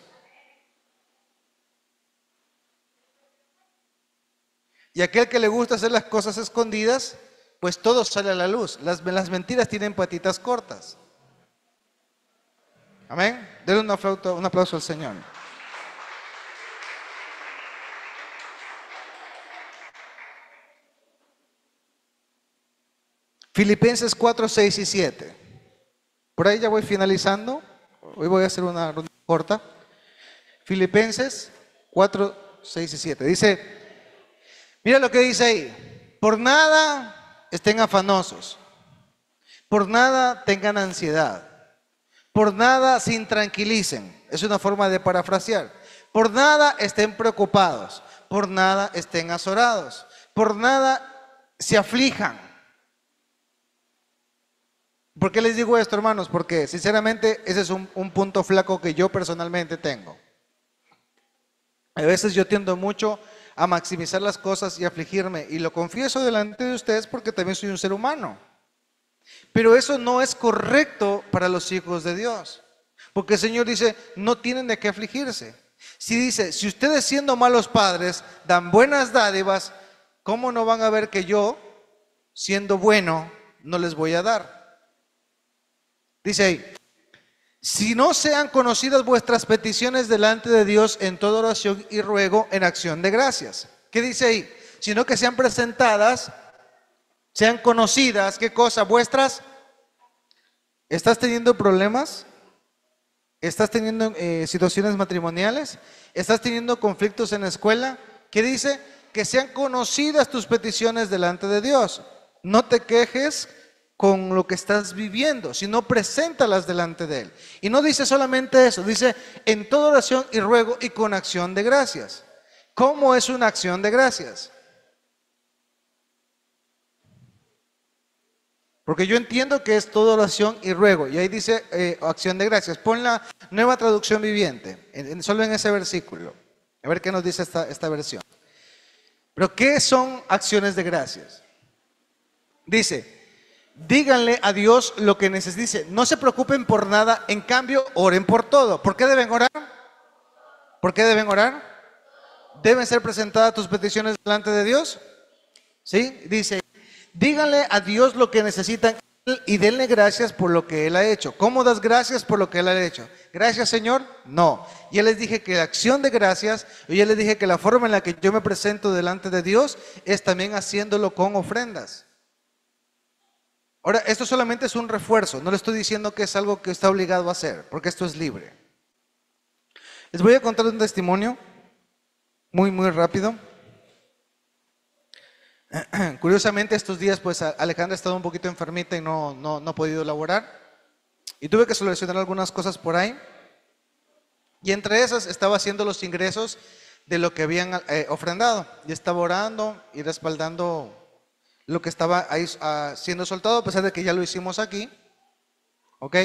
Y aquel que le gusta hacer las cosas escondidas, pues todo sale a la luz. Las mentiras tienen patitas cortas. Amén. Denle un aplauso al Señor. Filipenses 4, 6 y 7. Por ahí ya voy finalizando. Hoy voy a hacer una ronda corta. Filipenses 4, 6 y 7. Dice, mira lo que dice ahí. Por nada estén afanosos. Por nada tengan ansiedad. Por nada se intranquilicen. Es una forma de parafrasear. Por nada estén preocupados. Por nada estén azorados. Por nada se aflijan. ¿Por qué les digo esto, hermanos? Porque sinceramente ese es un punto flaco que yo personalmente tengo. A veces yo tiendo mucho a maximizar las cosas y afligirme, y lo confieso delante de ustedes porque también soy un ser humano. Pero eso no es correcto para los hijos de Dios, porque el Señor dice, no tienen de qué afligirse. Si dice, si ustedes siendo malos padres dan buenas dádivas, ¿cómo no van a ver que yo, siendo bueno, no les voy a dar? Dice ahí, si no sean conocidas vuestras peticiones delante de Dios en toda oración y ruego en acción de gracias. ¿Qué dice ahí? Sino que sean presentadas, sean conocidas, ¿qué cosa? Vuestras. ¿Estás teniendo problemas? ¿Estás teniendo situaciones matrimoniales? ¿Estás teniendo conflictos en la escuela? ¿Qué dice? Que sean conocidas tus peticiones delante de Dios. No te quejes con lo que estás viviendo, sino preséntalas delante de Él. Y no dice solamente eso, dice en toda oración y ruego y con acción de gracias. ¿Cómo es una acción de gracias? Porque yo entiendo que es toda oración y ruego, y ahí dice acción de gracias. Pon la Nueva Traducción Viviente, solo en ese versículo. A ver qué nos dice esta versión. Pero ¿qué son acciones de gracias? Dice, díganle a Dios lo que necesiten. Dice, no se preocupen por nada, en cambio, oren por todo. ¿Por qué deben orar? ¿Por qué deben orar? ¿Deben ser presentadas tus peticiones delante de Dios? ¿Sí? Dice, díganle a Dios lo que necesitan y denle gracias por lo que Él ha hecho. ¿Cómo das gracias por lo que Él ha hecho? ¿Gracias, Señor? No. Ya les dije que la acción de gracias, y ya les dije que la forma en la que yo me presento delante de Dios es también haciéndolo con ofrendas. Ahora, esto solamente es un refuerzo, no le estoy diciendo que es algo que está obligado a hacer, porque esto es libre. Les voy a contar un testimonio muy rápido. Curiosamente estos días pues Alejandra ha estado un poquito enfermita y no ha podido laborar, y tuve que solucionar algunas cosas por ahí, y entre esas estaba haciendo los ingresos de lo que habían ofrendado, y estaba orando y respaldando lo que estaba ahí siendo soltado, a pesar de que ya lo hicimos aquí, ¿ok?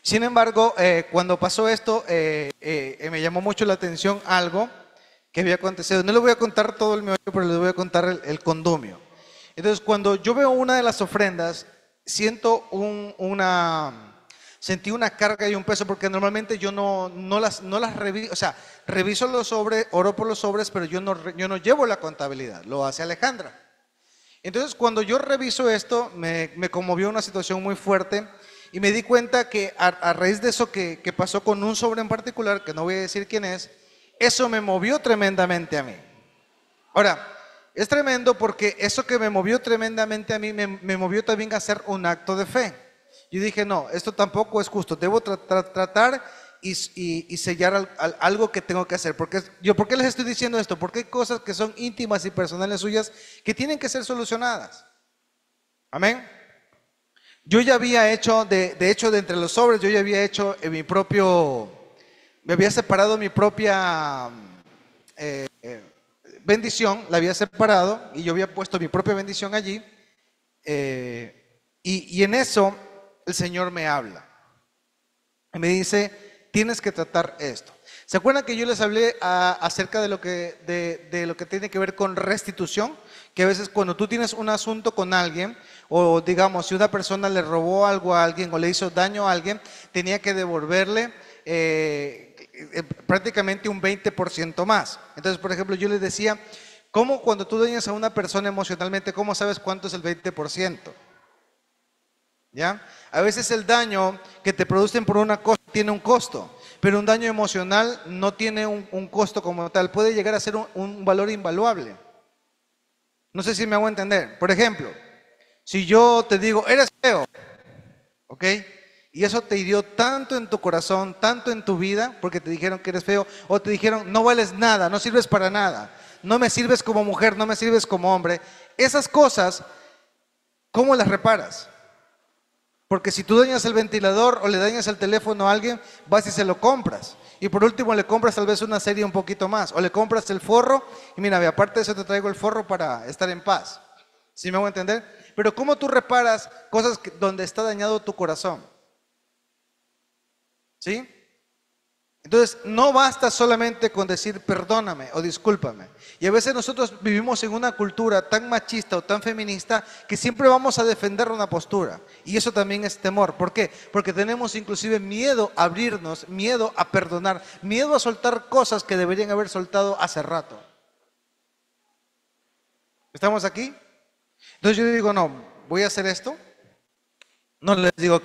Sin embargo, cuando pasó esto, me llamó mucho la atención algo que había acontecido. No les voy a contar todo el meollo, pero les voy a contar el condumio. Entonces, cuando yo veo una de las ofrendas, sentí una carga y un peso, porque normalmente yo no las reviso, o sea, reviso los sobres, oro por los sobres, pero yo no llevo la contabilidad, lo hace Alejandra. Entonces, cuando yo reviso esto, me conmovió una situación muy fuerte, y me di cuenta que a raíz de eso que pasó con un sobre en particular, que no voy a decir quién es, eso me movió tremendamente a mí. Ahora, es tremendo porque eso que me movió tremendamente a mí, me movió también a hacer un acto de fe. Yo dije, no, esto tampoco es justo, debo tratar y sellar algo que tengo que hacer. ¿Por qué les estoy diciendo esto? Porque hay cosas que son íntimas y personales suyas que tienen que ser solucionadas. Amén. Yo ya había hecho, de hecho, de entre los sobres, yo ya había hecho me había separado mi propia bendición, la había separado, y yo había puesto mi propia bendición allí, y en eso el Señor me habla y me dice, tienes que tratar esto. ¿Se acuerdan que yo les hablé acerca de lo que tiene que ver con restitución? Que a veces cuando tú tienes un asunto con alguien, o digamos, si una persona le robó algo a alguien o le hizo daño a alguien, tenía que devolverle prácticamente un 20% más. Entonces, por ejemplo, yo les decía, ¿cómo cuando tú dañas a una persona emocionalmente, cómo sabes cuánto es el 20%? ¿Ya? A veces el daño que te producen por una cosa tiene un costo, pero un daño emocional no tiene un costo como tal, puede llegar a ser un valor invaluable. No sé si me hago entender. Por ejemplo, si yo te digo, eres feo, ¿ok? Y eso te hirió tanto en tu corazón, tanto en tu vida, porque te dijeron que eres feo, o te dijeron, no vales nada, no sirves para nada, no me sirves como mujer, no me sirves como hombre. Esas cosas, ¿cómo las reparas? Porque si tú dañas el ventilador o le dañas el teléfono a alguien, vas y se lo compras. Y por último le compras tal vez una serie un poquito más. O le compras el forro y mira, aparte de eso te traigo el forro para estar en paz. ¿Sí me hago entender? Pero ¿cómo tú reparas cosas donde está dañado tu corazón? ¿Sí? Entonces, no basta solamente con decir perdóname o discúlpame. Y a veces nosotros vivimos en una cultura tan machista o tan feminista que siempre vamos a defender una postura. Y eso también es temor. ¿Por qué? Porque tenemos inclusive miedo a abrirnos, miedo a perdonar, miedo a soltar cosas que deberían haber soltado hace rato. ¿Estamos aquí? Entonces yo digo, no, voy a hacer esto. No les digo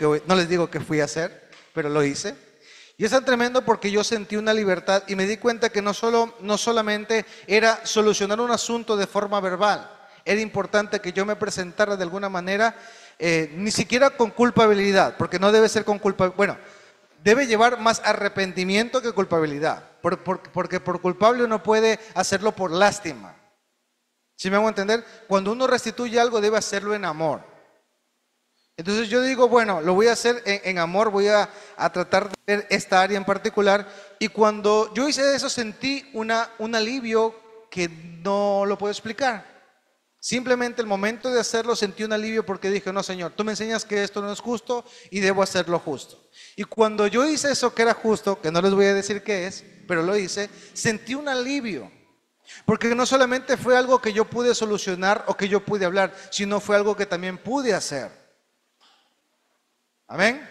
que fui a hacer, pero lo hice. Y es tan tremendo porque yo sentí una libertad y me di cuenta que no solamente era solucionar un asunto de forma verbal, era importante que yo me presentara de alguna manera, ni siquiera con culpabilidad, porque no debe ser con culpabilidad, bueno, debe llevar más arrepentimiento que culpabilidad, porque por culpable uno puede hacerlo por lástima, ¿Sí me hago entender? Cuando uno restituye algo debe hacerlo en amor. Entonces yo digo, bueno, lo voy a hacer en amor, voy a tratar de ver esta área en particular. Y cuando yo hice eso sentí un alivio que no lo puedo explicar. Simplemente el momento de hacerlo sentí un alivio porque dije, no Señor, tú me enseñas que esto no es justo y debo hacerlo justo. Y cuando yo hice eso que era justo, que no les voy a decir qué es, pero lo hice, sentí un alivio. Porque no solamente fue algo que yo pude solucionar o que yo pude hablar, sino fue algo que también pude hacer. Amén.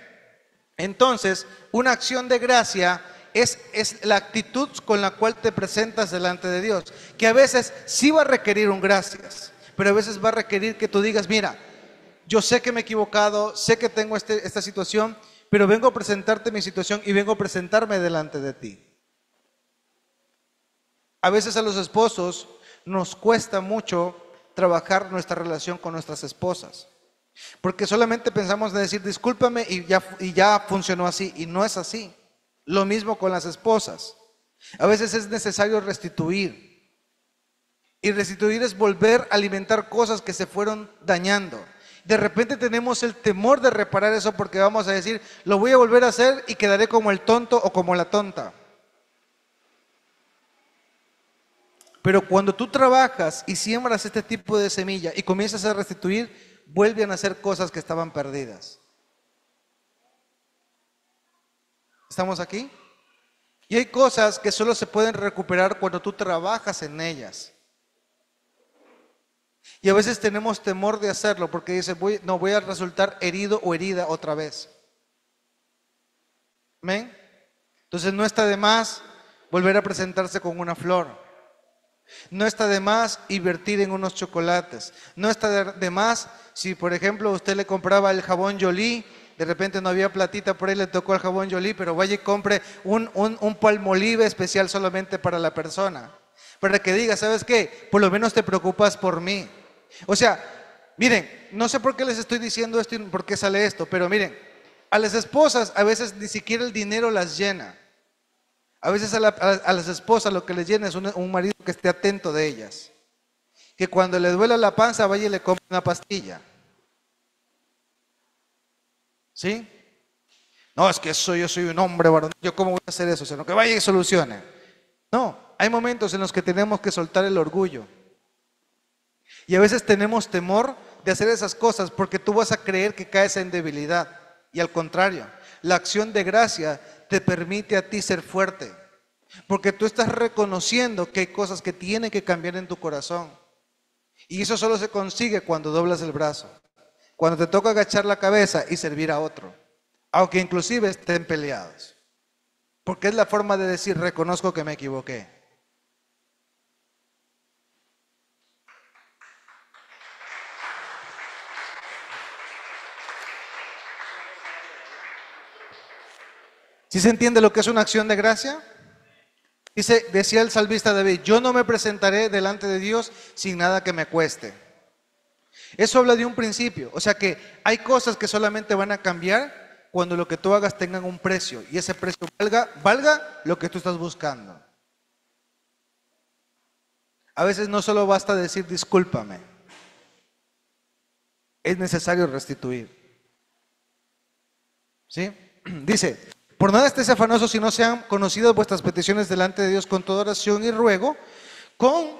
Entonces, una acción de gracia es la actitud con la cual te presentas delante de Dios, que a veces sí va a requerir un gracias, pero a veces va a requerir que tú digas, mira, yo sé que me he equivocado, sé que tengo esta situación, pero vengo a presentarte mi situación y vengo a presentarme delante de ti. A veces a los esposos nos cuesta mucho trabajar nuestra relación con nuestras esposas. Porque solamente pensamos en decir discúlpame y ya funcionó así, y no es así. Lo mismo con las esposas. A veces es necesario restituir. Y restituir es volver a alimentar cosas que se fueron dañando. De repente tenemos el temor de reparar eso porque vamos a decir, lo voy a volver a hacer y quedaré como el tonto o como la tonta. Pero cuando tú trabajas y siembras este tipo de semilla y comienzas a restituir, vuelven a hacer cosas que estaban perdidas. ¿Estamos aquí? Y hay cosas que solo se pueden recuperar cuando tú trabajas en ellas. Y a veces tenemos temor de hacerlo porque dice, no voy a resultar herido o herida otra vez. ¿Amén? Entonces no está de más volver a presentarse con una flor. No está de más invertir en unos chocolates. No está de más si, por ejemplo, usted le compraba el jabón Jolie, de repente no había platita por ahí, le tocó el jabón Jolie, pero vaya y compre un Palmolive especial solamente para la persona. Para que diga, ¿sabes qué? Por lo menos te preocupas por mí. O sea, miren, no sé por qué les estoy diciendo esto y por qué sale esto, pero miren, a las esposas a veces ni siquiera el dinero las llena. A veces a las esposas lo que les llena es un marido que esté atento de ellas. Que cuando le duela la panza vaya y le compre una pastilla. ¿Sí? No, es que yo soy un hombre varón. ¿Yo cómo voy a hacer eso? Sino que vaya y solucione. No, hay momentos en los que tenemos que soltar el orgullo. Y a veces tenemos temor de hacer esas cosas porque tú vas a creer que caes en debilidad. Y al contrario, la acción de gracia te permite a ti ser fuerte, porque tú estás reconociendo que hay cosas que tienen que cambiar en tu corazón, y eso solo se consigue cuando doblas el brazo, cuando te toca agachar la cabeza y servir a otro, aunque inclusive estén peleados, porque es la forma de decir, reconozco que me equivoqué. ¿Sí se entiende lo que es una acción de gracia? Decía el salmista David, yo no me presentaré delante de Dios sin nada que me cueste. Eso habla de un principio, o sea que hay cosas que solamente van a cambiar cuando lo que tú hagas tengan un precio y ese precio valga lo que tú estás buscando. A veces no solo basta decir discúlpame, es necesario restituir. ¿Sí? Dice, por nada estéis afanosos si no sean conocidas vuestras peticiones delante de Dios con toda oración y ruego, con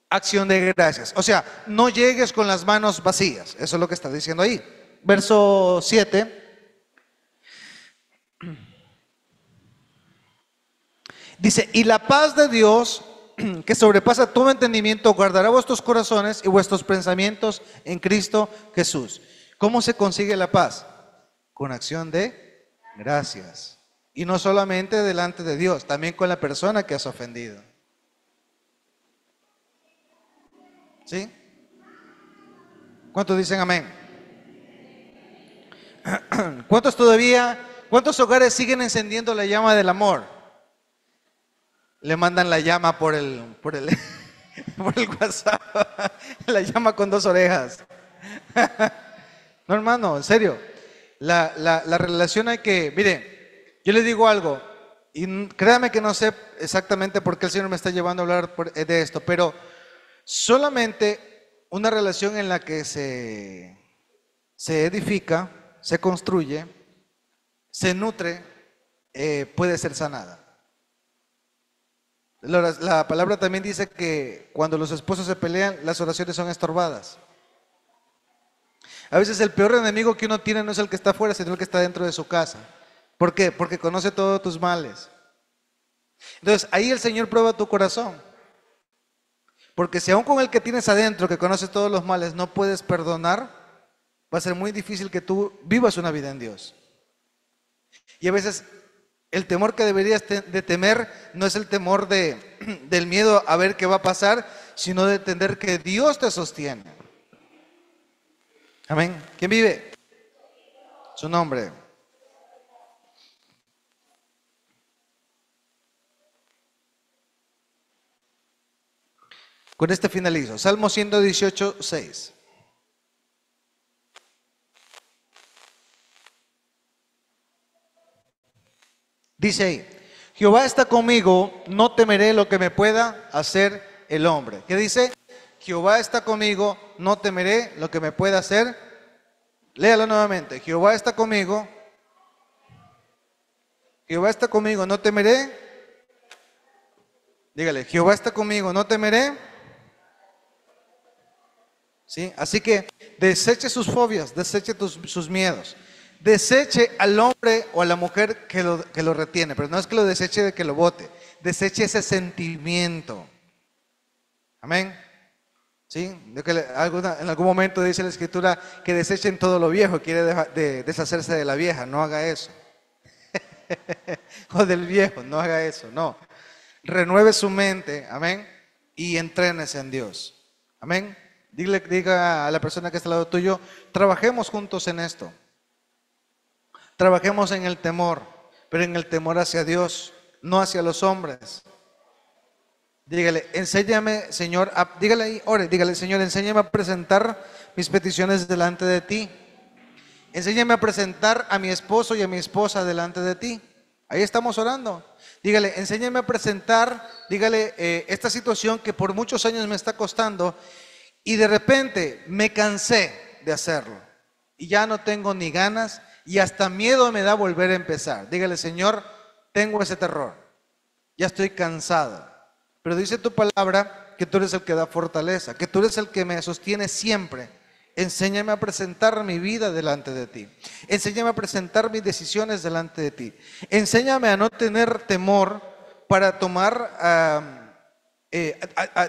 acción de gracias. O sea, no llegues con las manos vacías. Eso es lo que está diciendo ahí. Verso 7. Dice, y la paz de Dios, que sobrepasa todo entendimiento, guardará vuestros corazones y vuestros pensamientos en Cristo Jesús. ¿Cómo se consigue la paz? Con acción de gracias. Y no solamente delante de Dios, también con la persona que has ofendido. ¿Sí? ¿Cuántos dicen amén? ¿Cuántos hogares siguen encendiendo la llama del amor? Le mandan la llama por el por el WhatsApp, la llama con 2 orejas. No, hermano, en serio. La relación hay que, mire, yo le digo algo, y créame que no sé exactamente por qué el Señor me está llevando a hablar de esto, pero Solamente una relación en la que se edifica, se construye, se nutre, puede ser sanada. La palabra también dice que cuando los esposos se pelean, las oraciones son estorbadas. A veces el peor enemigo que uno tiene no es el que está afuera, sino el que está dentro de su casa. ¿Por qué? Porque conoce todos tus males. Entonces ahí el Señor prueba tu corazón. Porque si aún con el que tienes adentro, que conoce todos los males, no puedes perdonar, va a ser muy difícil que tú vivas una vida en Dios. Y a veces el temor que deberías de temer no es el temor del miedo a ver qué va a pasar, sino de entender que Dios te sostiene. Amén. ¿Quién vive? Su nombre. Con este finalizo. Salmo 118, 6. Dice ahí, Jehová está conmigo, no temeré lo que me pueda hacer el hombre. ¿Qué dice? Jehová está conmigo, no temeré lo que me pueda hacer. Léalo nuevamente. Jehová está conmigo. Jehová está conmigo, no temeré. Dígale, Jehová está conmigo, no temeré. ¿Sí? Así que deseche sus fobias, deseche sus miedos. Deseche al hombre o a la mujer que lo retiene, pero no es que lo deseche de que lo bote. Deseche ese sentimiento. Amén. ¿Sí? En algún momento dice la Escritura que desechen todo lo viejo, quiere deshacerse de la vieja, no haga eso. O del viejo, no haga eso, no. Renueve su mente, amén, y entrénese en Dios. Amén. Diga a la persona que está al lado tuyo, trabajemos juntos en esto. Trabajemos en el temor, pero en el temor hacia Dios, no hacia los hombres. Dígale, enséñame, Señor, dígale ahí, ore, dígale, Señor, enséñame a presentar mis peticiones delante de ti. Enséñame a presentar a mi esposo y a mi esposa delante de ti. Ahí estamos orando. Dígale, enséñame a presentar, dígale, esta situación que por muchos años me está costando y de repente me cansé de hacerlo. Y ya no tengo ni ganas y hasta miedo me da volver a empezar. Dígale, Señor, tengo ese terror. Ya estoy cansado. Pero dice tu palabra que tú eres el que da fortaleza, que tú eres el que me sostiene siempre. Enséñame a presentar mi vida delante de ti. Enséñame a presentar mis decisiones delante de ti. Enséñame a no tener temor para tomar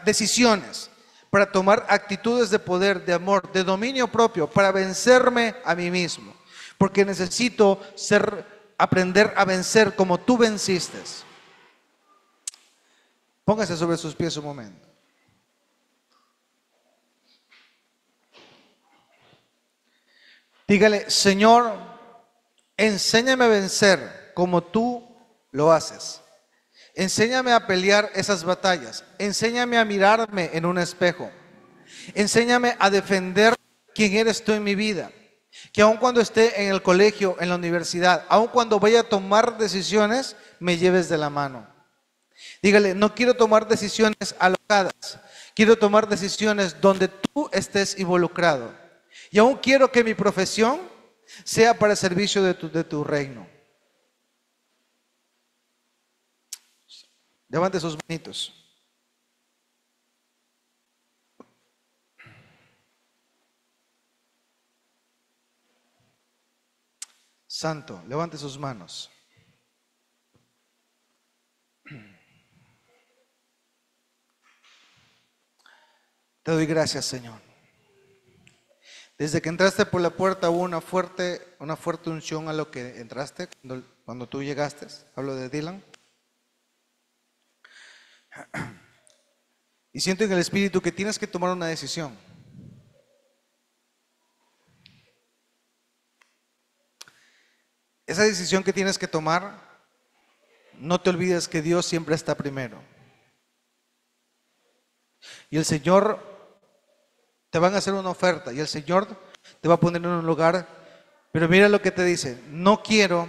decisiones, para tomar actitudes de poder, de amor, de dominio propio, para vencerme a mí mismo. Porque necesito aprender a vencer como tú venciste. Póngase sobre sus pies un momento. Dígale, Señor, enséñame a vencer como tú lo haces. Enséñame a pelear esas batallas. Enséñame a mirarme en un espejo. Enséñame a defender quién eres tú en mi vida. Que aun cuando esté en el colegio, en la universidad, aun cuando vaya a tomar decisiones, me lleves de la mano. Dígale, no quiero tomar decisiones alocadas. Quiero tomar decisiones donde tú estés involucrado. Y aún quiero que mi profesión sea para el servicio de tu reino. Levante sus manitos. Santo, levante sus manos. Te doy gracias, Señor. Desde que entraste por la puerta hubo una fuerte unción a lo que entraste cuando tú llegaste. Hablo de Dylan. Y siento en el Espíritu que tienes que tomar una decisión. Esa decisión que tienes que tomar, no te olvides que Dios siempre está primero. Y el Señor te van a hacer una oferta y el Señor te va a poner en un lugar, pero mira lo que te dice, no quiero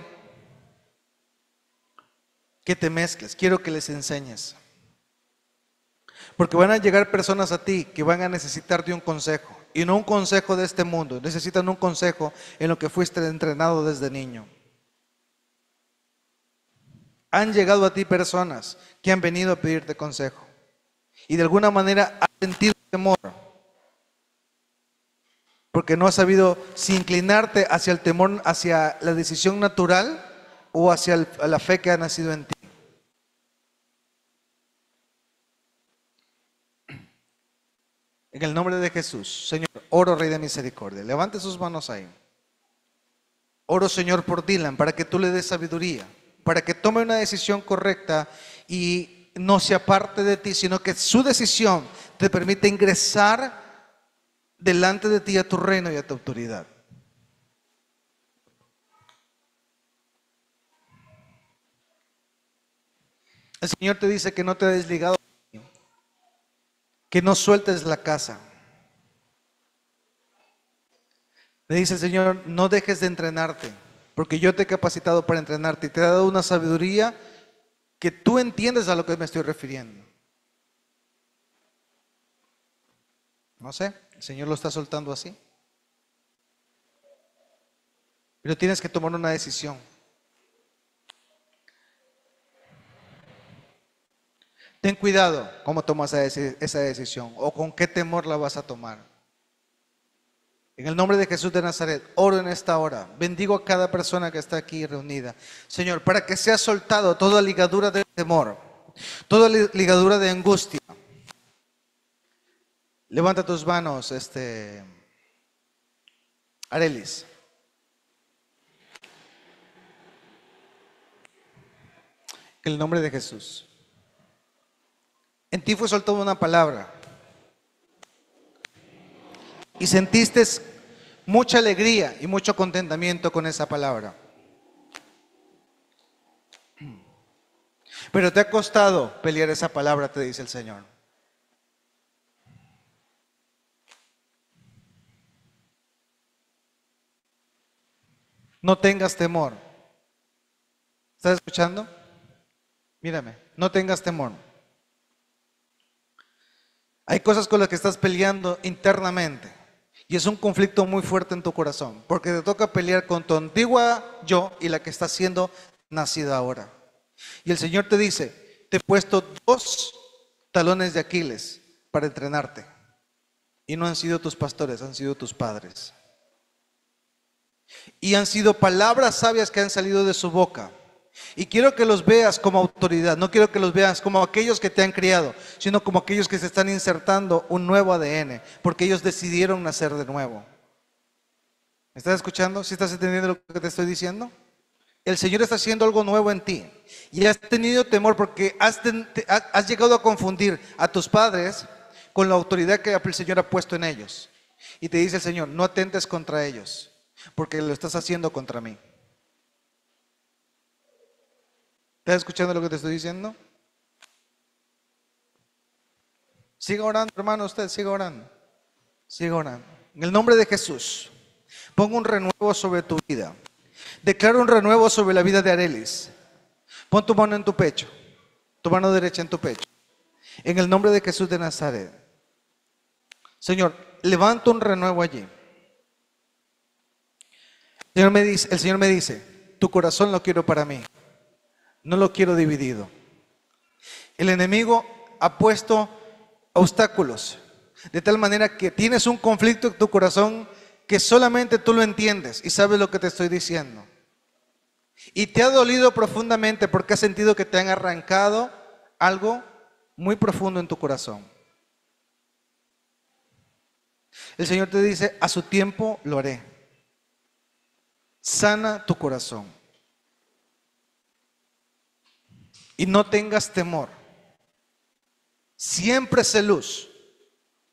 que te mezcles, quiero que les enseñes. Porque van a llegar personas a ti que van a necesitar de un consejo. Y no un consejo de este mundo. Necesitan un consejo en lo que fuiste entrenado desde niño. Han llegado a ti personas que han venido a pedirte consejo. Y de alguna manera has sentido temor. Porque no has sabido si inclinarte hacia el temor, hacia la decisión natural o hacia la fe que ha nacido en ti. En el nombre de Jesús, Señor, oro, Rey de misericordia. Levante sus manos ahí. Oro, Señor, por Dylan, para que tú le des sabiduría, para que tome una decisión correcta y no se aparte de ti, sino que su decisión te permite ingresar delante de ti a tu reino y a tu autoridad. El Señor te dice que no te des ligado, que no sueltes la casa. Le dice el Señor, no dejes de entrenarte, porque yo te he capacitado para entrenarte y te he dado una sabiduría que tú entiendes a lo que me estoy refiriendo. No sé, el Señor lo está soltando así. Pero tienes que tomar una decisión. Ten cuidado cómo tomas esa decisión o con qué temor la vas a tomar. En el nombre de Jesús de Nazaret, oro en esta hora. Bendigo a cada persona que está aquí reunida. Señor, para que sea soltado toda ligadura de temor, toda ligadura de angustia. Levanta tus manos, Arelis. En el nombre de Jesús. En ti fue soltada una palabra. Y sentiste mucha alegría y mucho contentamiento con esa palabra. Pero te ha costado pelear esa palabra, te dice el Señor. No tengas temor. ¿Estás escuchando? Mírame, no tengas temor. Hay cosas con las que estás peleando internamente. Y es un conflicto muy fuerte en tu corazón. Porque te toca pelear con tu antigua yo y la que está siendo nacida ahora. Y el Señor te dice, te he puesto 2 talones de Aquiles para entrenarte. Y no han sido tus pastores, han sido tus padres. Y han sido palabras sabias que han salido de su boca. Y quiero que los veas como autoridad. No quiero que los veas como aquellos que te han criado, sino como aquellos que se están insertando un nuevo ADN, porque ellos decidieron nacer de nuevo. ¿Me estás escuchando? ¿Sí estás entendiendo lo que te estoy diciendo? El Señor está haciendo algo nuevo en ti. Y has tenido temor porque has llegado a confundir a tus padres con la autoridad que el Señor ha puesto en ellos. Y te dice el Señor, no atentes contra ellos, porque lo estás haciendo contra mí. ¿Estás escuchando lo que te estoy diciendo? Siga orando, hermano, usted, siga orando. Siga orando. En el nombre de Jesús, pongo un renuevo sobre tu vida. Declaro un renuevo sobre la vida de Arelis. Pon tu mano en tu pecho, tu mano derecha en tu pecho. En el nombre de Jesús de Nazaret. Señor, levanta un renuevo allí. El Señor me dice, tu corazón lo quiero para mí. No lo quiero dividido. El enemigo ha puesto obstáculos de tal manera que tienes un conflicto en tu corazón que solamente tú lo entiendes y sabes lo que te estoy diciendo. Y te ha dolido profundamente porque has sentido que te han arrancado algo muy profundo en tu corazón. El Señor te dice, a su tiempo lo haré. Sana tu corazón. Y no tengas temor. Siempre sé luz.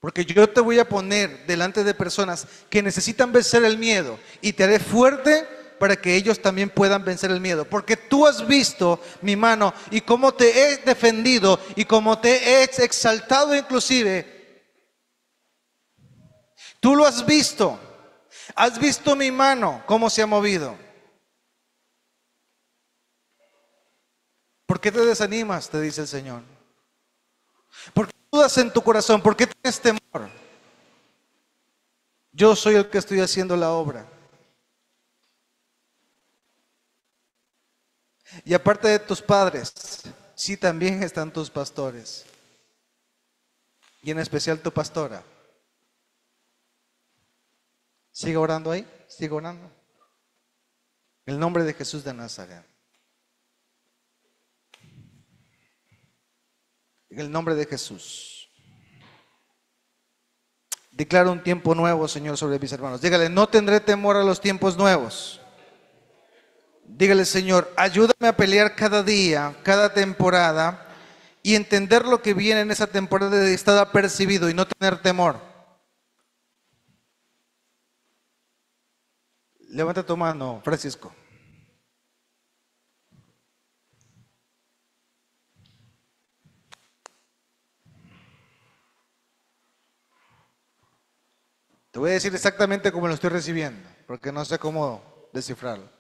Porque yo te voy a poner delante de personas que necesitan vencer el miedo. Y te haré fuerte para que ellos también puedan vencer el miedo. Porque tú has visto mi mano y cómo te he defendido y cómo te he exaltado inclusive. Tú lo has visto. Has visto mi mano, cómo se ha movido. ¿Por qué te desanimas? Te dice el Señor. Porque tú dudas en tu corazón? ¿Por qué tienes temor? Yo soy el que estoy haciendo la obra. Y aparte de tus padres, sí también están tus pastores. Y en especial tu pastora. Sigue orando ahí, sigue orando. En el nombre de Jesús de Nazaret. En el nombre de Jesús. Declaro un tiempo nuevo, Señor, sobre mis hermanos. Dígale, no tendré temor a los tiempos nuevos. Dígale, Señor, ayúdame a pelear cada día, cada temporada y entender lo que viene en esa temporada de estar apercibido y no tener temor. Levanta tu mano, Francisco. Te voy a decir exactamente cómo lo estoy recibiendo, porque no sé cómo descifrarlo.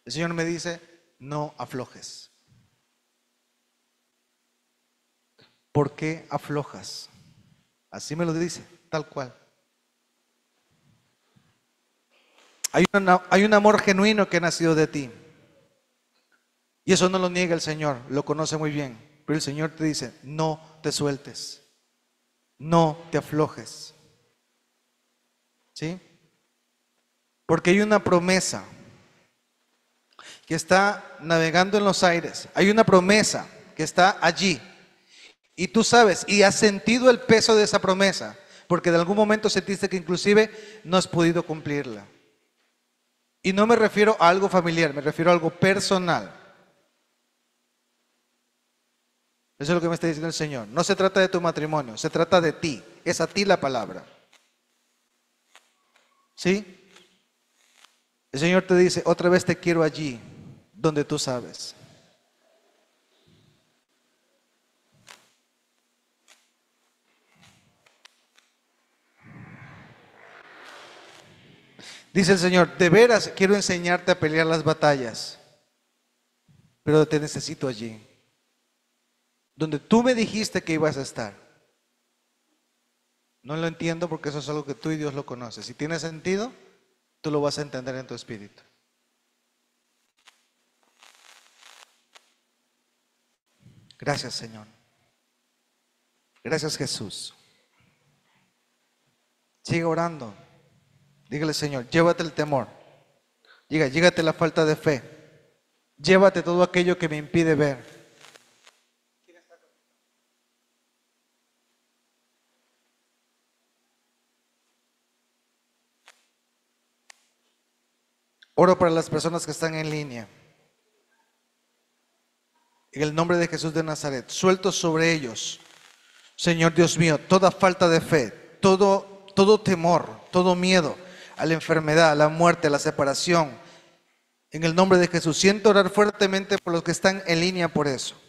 El Señor me dice, no aflojes. ¿Por qué aflojas? Así me lo dice, tal cual. Hay un amor genuino que ha nacido de ti. Y eso no lo niega el Señor, lo conoce muy bien. Pero el Señor te dice, no te sueltes, no te aflojes. ¿Sí? Porque hay una promesa que está navegando en los aires. Hay una promesa que está allí. Y tú sabes, y has sentido el peso de esa promesa, porque de algún momento sentiste que inclusive no has podido cumplirla. Y no me refiero a algo familiar, me refiero a algo personal. Eso es lo que me está diciendo el Señor. No se trata de tu matrimonio, se trata de ti. Es a ti la palabra. ¿Sí? El Señor te dice, otra vez te quiero allí, donde tú sabes. Dice el Señor, de veras quiero enseñarte a pelear las batallas, pero te necesito allí, donde tú me dijiste que ibas a estar. No lo entiendo porque eso es algo que tú y Dios lo conoces. Si tiene sentido, tú lo vas a entender en tu espíritu. Gracias, Señor. Gracias, Jesús. Sigue orando. Dígale, Señor, llévate el temor. Llévate la falta de fe. Llévate todo aquello que me impide ver. Oro para las personas que están en línea. En el nombre de Jesús de Nazaret, suelto sobre ellos, Señor Dios mío, toda falta de fe, todo temor, todo miedo a la enfermedad, a la muerte, a la separación. En el nombre de Jesús, siento orar fuertemente por los que están en línea por eso.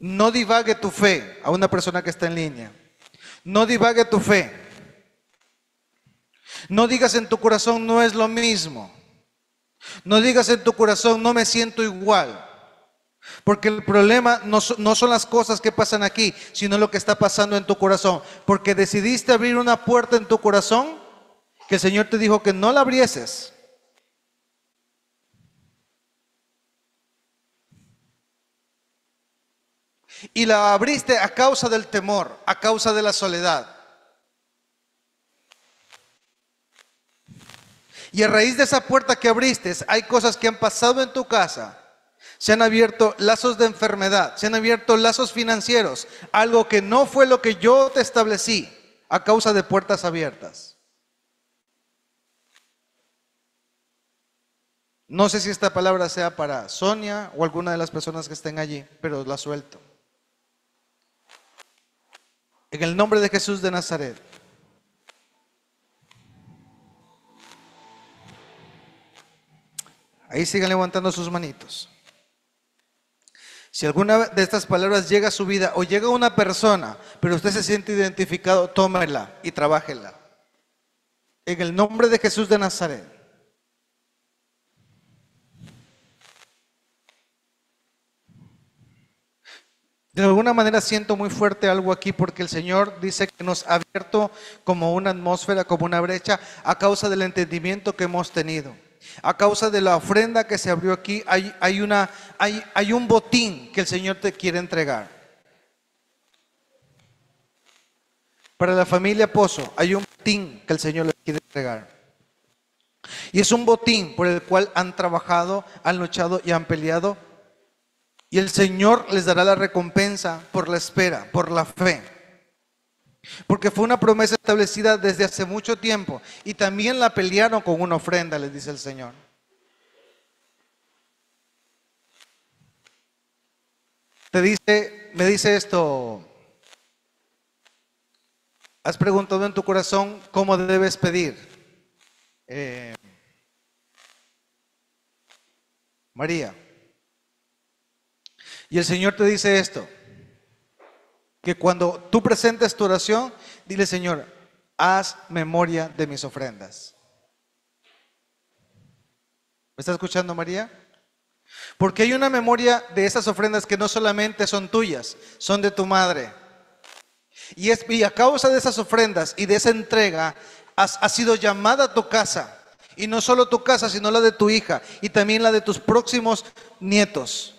No divague tu fe a una persona que está en línea. No divague tu fe. No digas en tu corazón, no es lo mismo. No digas en tu corazón, no me siento igual. Porque el problema no son las cosas que pasan aquí, sino lo que está pasando en tu corazón. Porque decidiste abrir una puerta en tu corazón que el Señor te dijo que no la abrieses. Y la abriste a causa del temor, a causa de la soledad. Y a raíz de esa puerta que abriste, hay cosas que han pasado en tu casa. Se han abierto lazos de enfermedad, se han abierto lazos financieros, algo que no fue lo que yo te establecí a causa de puertas abiertas. No sé si esta palabra sea para Sonia o alguna de las personas que estén allí, pero la suelto. En el nombre de Jesús de Nazaret. Ahí sigan levantando sus manitos. Si alguna de estas palabras llega a su vida o llega a una persona, pero usted se siente identificado, tómela y trabájela. En el nombre de Jesús de Nazaret. De alguna manera siento muy fuerte algo aquí porque el Señor dice que nos ha abierto como una atmósfera, como una brecha a causa del entendimiento que hemos tenido. A causa de la ofrenda que se abrió aquí, hay un botín que el Señor te quiere entregar. Para la familia Pozo hay un botín que el Señor les quiere entregar. Y es un botín por el cual han trabajado, han luchado y han peleado. Y el Señor les dará la recompensa por la espera, por la fe. Porque fue una promesa establecida desde hace mucho tiempo. Y también la pelearon con una ofrenda, les dice el Señor. Me dice esto. ¿Has preguntado en tu corazón cómo debes pedir? María. Y el Señor te dice esto, que cuando tú presentes tu oración, dile: Señor, haz memoria de mis ofrendas. ¿Me está escuchando, María? Porque hay una memoria de esas ofrendas que no solamente son tuyas, son de tu madre. Y a causa de esas ofrendas y de esa entrega, has sido llamada a tu casa. Y no solo tu casa, sino la de tu hija y también la de tus próximos nietos.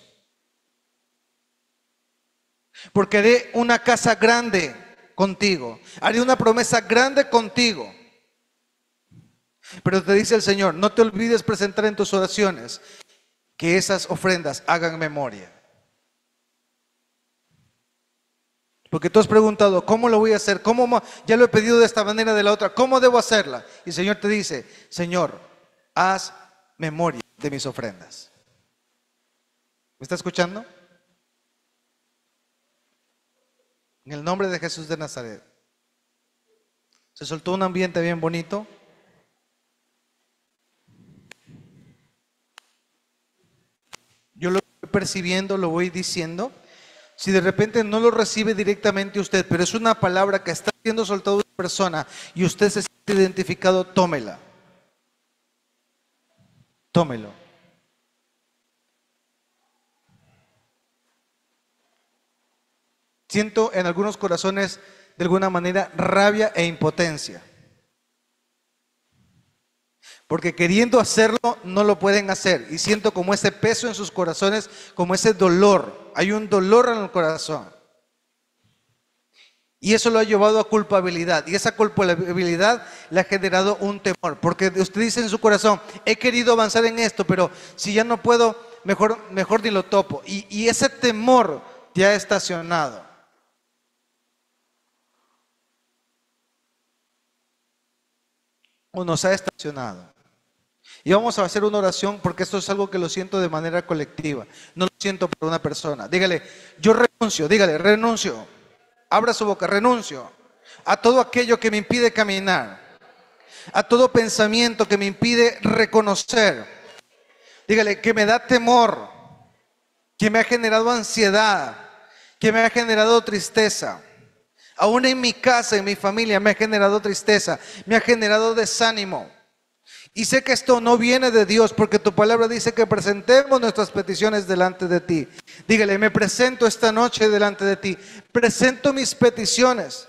Porque haré una casa grande contigo. Haré una promesa grande contigo. Pero te dice el Señor, no te olvides presentar en tus oraciones que esas ofrendas hagan memoria. Porque tú has preguntado, ¿cómo lo voy a hacer? Ya lo he pedido de esta manera, de la otra. ¿Cómo debo hacerla? Y el Señor te dice, Señor, haz memoria de mis ofrendas. ¿Me está escuchando? En el nombre de Jesús de Nazaret. Se soltó un ambiente bien bonito. Yo lo voy percibiendo, lo voy diciendo. Si de repente no lo recibe directamente usted, pero es una palabra que está siendo soltada de una persona y usted se siente identificado, tómela. Tómelo. Siento en algunos corazones de alguna manera rabia e impotencia. Porque queriendo hacerlo no lo pueden hacer. Y siento como ese peso en sus corazones, como ese dolor. Hay un dolor en el corazón. Y eso lo ha llevado a culpabilidad. Y esa culpabilidad le ha generado un temor. Porque usted dice en su corazón, he querido avanzar en esto, pero si ya no puedo, mejor ni lo topo. Y ese temor te ha estacionado. O nos ha estacionado. Y vamos a hacer una oración porque esto es algo que lo siento de manera colectiva. No lo siento por una persona. Dígale, yo renuncio, dígale, renuncio. Abra su boca, renuncio a todo aquello que me impide caminar. A todo pensamiento que me impide reconocer. Dígale, que me da temor, que me ha generado ansiedad, que me ha generado tristeza. Aún en mi casa, en mi familia, me ha generado tristeza, me ha generado desánimo. Y sé que esto no viene de Dios porque tu palabra dice que presentemos nuestras peticiones delante de ti. Dígale, me presento esta noche delante de ti. Presento mis peticiones.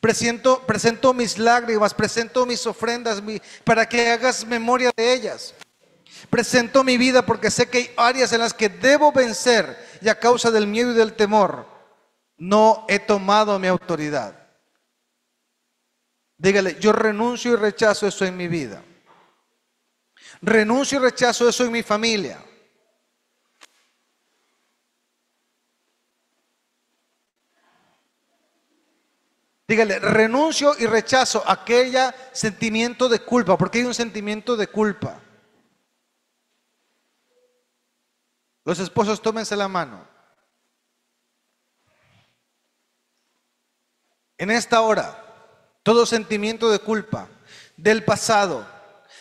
Presento mis lágrimas, presento mis ofrendas para que hagas memoria de ellas. Presento mi vida porque sé que hay áreas en las que debo vencer y a causa del miedo y del temor no he tomado mi autoridad. Dígale, yo renuncio y rechazo eso en mi vida. Renuncio y rechazo eso en mi familia. Dígale, renuncio y rechazo aquel sentimiento de culpa, porque hay un sentimiento de culpa. Los esposos, tómense la mano. En esta hora, todo sentimiento de culpa del pasado,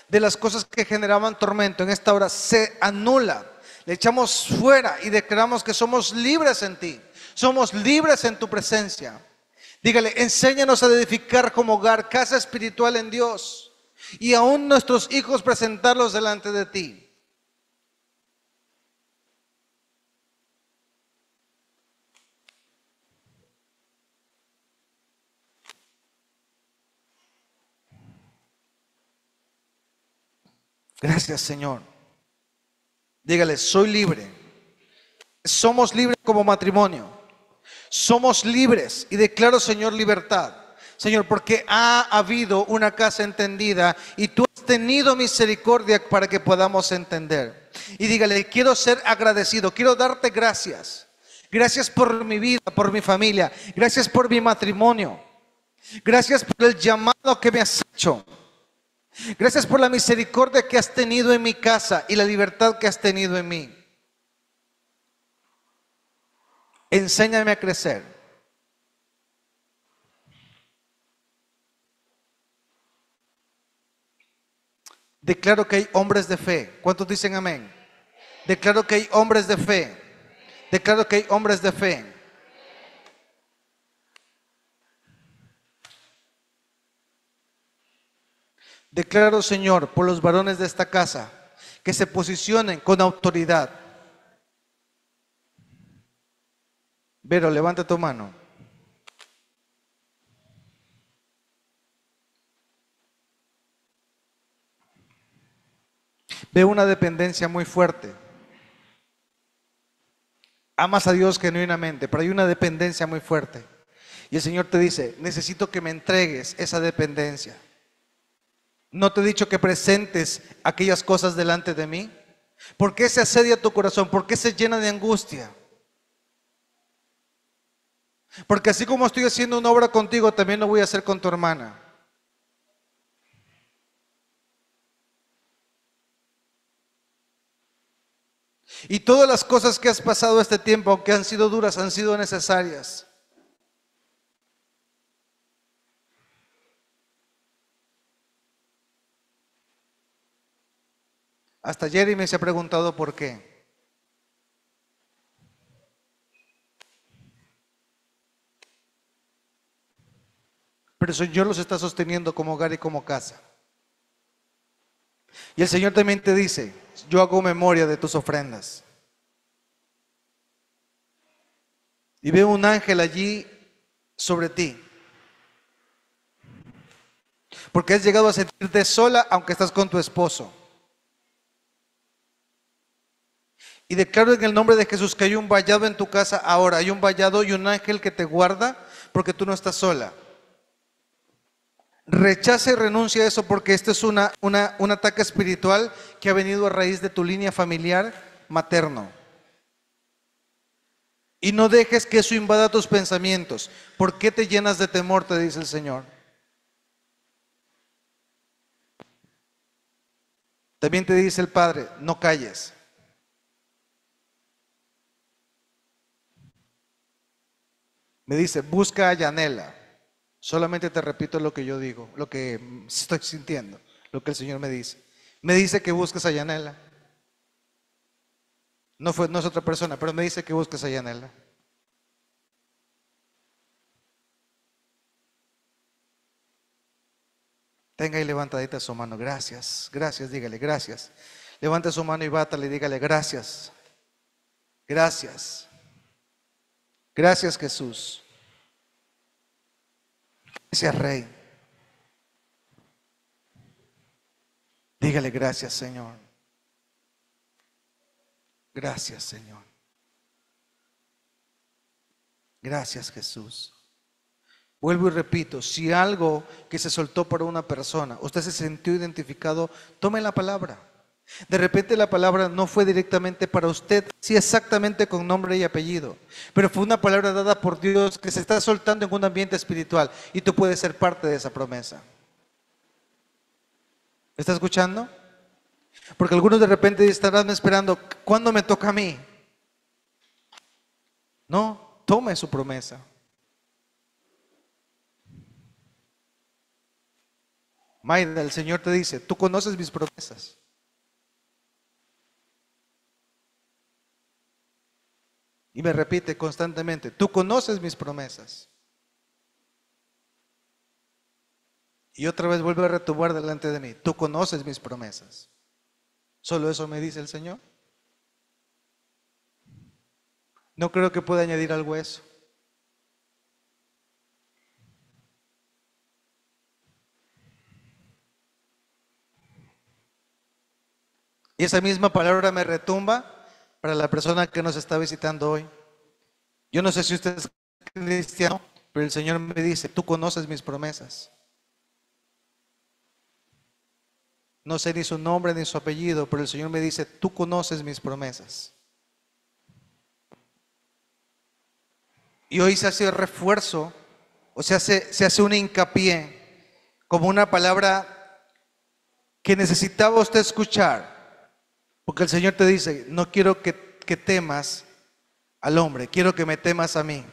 de las cosas que generaban tormento, en esta hora se anula. Le echamos fuera y declaramos que somos libres en ti. Somos libres en tu presencia. Dígale, enséñanos a edificar como hogar, casa espiritual en Dios. Y aún nuestros hijos presentarlos delante de ti. Gracias, Señor. Dígale, soy libre. Somos libres como matrimonio. Somos libres y declaro, Señor, libertad. Señor, porque ha habido una casa entendida y tú has tenido misericordia para que podamos entender. Y dígale, quiero ser agradecido, quiero darte gracias. Gracias por mi vida, por mi familia. Gracias por mi matrimonio. Gracias por el llamado que me has hecho. Gracias por la misericordia que has tenido en mi casa y la libertad que has tenido en mí. Enséñame a crecer. Declaro que hay hombres de fe. ¿Cuántos dicen amén? Declaro que hay hombres de fe. Declaro que hay hombres de fe. Declaro, Señor, por los varones de esta casa, que se posicionen con autoridad. Vero, levanta tu mano. Veo una dependencia muy fuerte. Amas a Dios genuinamente, pero hay una dependencia muy fuerte. Y el Señor te dice, necesito que me entregues esa dependencia. ¿No te he dicho que presentes aquellas cosas delante de mí? ¿Por qué se asedia tu corazón? ¿Por qué se llena de angustia? Porque así como estoy haciendo una obra contigo, también lo voy a hacer con tu hermana. Y todas las cosas que has pasado este tiempo, aunque han sido duras, han sido necesarias. Hasta Jeremy se ha preguntado por qué. Pero el Señor los está sosteniendo como hogar y como casa. Y el Señor también te dice, yo hago memoria de tus ofrendas. Y veo un ángel allí sobre ti. Porque has llegado a sentirte sola aunque estás con tu esposo. Y declaro en el nombre de Jesús que hay un vallado en tu casa ahora. Hay un vallado y un ángel que te guarda porque tú no estás sola. Rechaza y renuncia a eso porque este es un ataque espiritual que ha venido a raíz de tu línea familiar materno. Y no dejes que eso invada tus pensamientos. ¿Por qué te llenas de temor? Te dice el Señor. También te dice el Padre, no calles. Me dice, busca a Yanela. Solamente te repito lo que yo digo, lo que estoy sintiendo, lo que el Señor me dice. Me dice que busques a Yanela. No es otra persona, pero me dice que busques a Yanela. Tenga ahí levantadita su mano. Gracias, gracias, dígale, gracias. Levanta su mano y bátale y dígale, gracias. Gracias. Gracias, Jesús. Gracias, Rey. Dígale, gracias, Señor. Gracias, Señor. Gracias, Jesús. Vuelvo y repito, si algo que se soltó para una persona, usted se sintió identificado, tome la palabra. De repente la palabra no fue directamente para usted, sí exactamente con nombre y apellido, pero fue una palabra dada por Dios que se está soltando en un ambiente espiritual y tú puedes ser parte de esa promesa. ¿Está escuchando? Porque algunos de repente estarán esperando, ¿cuándo me toca a mí? No, tome su promesa. Maida, el Señor te dice, tú conoces mis promesas. Y me repite constantemente, tú conoces mis promesas. Y otra vez vuelve a retumbar delante de mí, tú conoces mis promesas. ¿Solo eso me dice el Señor? No creo que pueda añadir algo a eso. Y esa misma palabra me retumba para la persona que nos está visitando hoy. Yo no sé si usted es cristiano, pero el Señor me dice, tú conoces mis promesas. No sé ni su nombre ni su apellido, pero el Señor me dice, tú conoces mis promesas. Y hoy se hace refuerzo, o se hace un hincapié, como una palabra que necesitaba usted escuchar. Porque el Señor te dice, no quiero que temas al hombre, quiero que me temas a mí.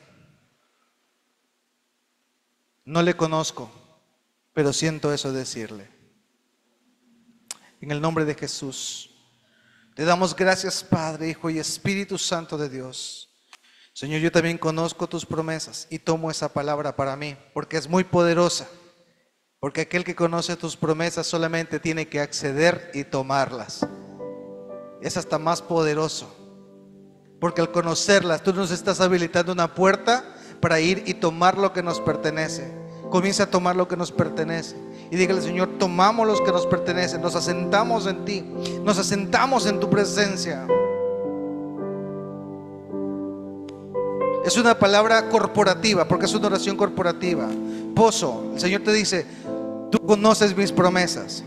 No le conozco, pero siento eso decirle. En el nombre de Jesús, te damos gracias, Padre, Hijo y Espíritu Santo de Dios. Señor, yo también conozco tus promesas y tomo esa palabra para mí, porque es muy poderosa. Porque aquel que conoce tus promesas solamente tiene que acceder y tomarlas. Es hasta más poderoso. Porque al conocerlas, tú nos estás habilitando una puerta para ir y tomar lo que nos pertenece. Comienza a tomar lo que nos pertenece. Y dígale, Señor, tomamos los que nos pertenecen. Nos asentamos en ti. Nos asentamos en tu presencia. Es una palabra corporativa, porque es una oración corporativa. Pozo, el Señor te dice, tú conoces mis promesas.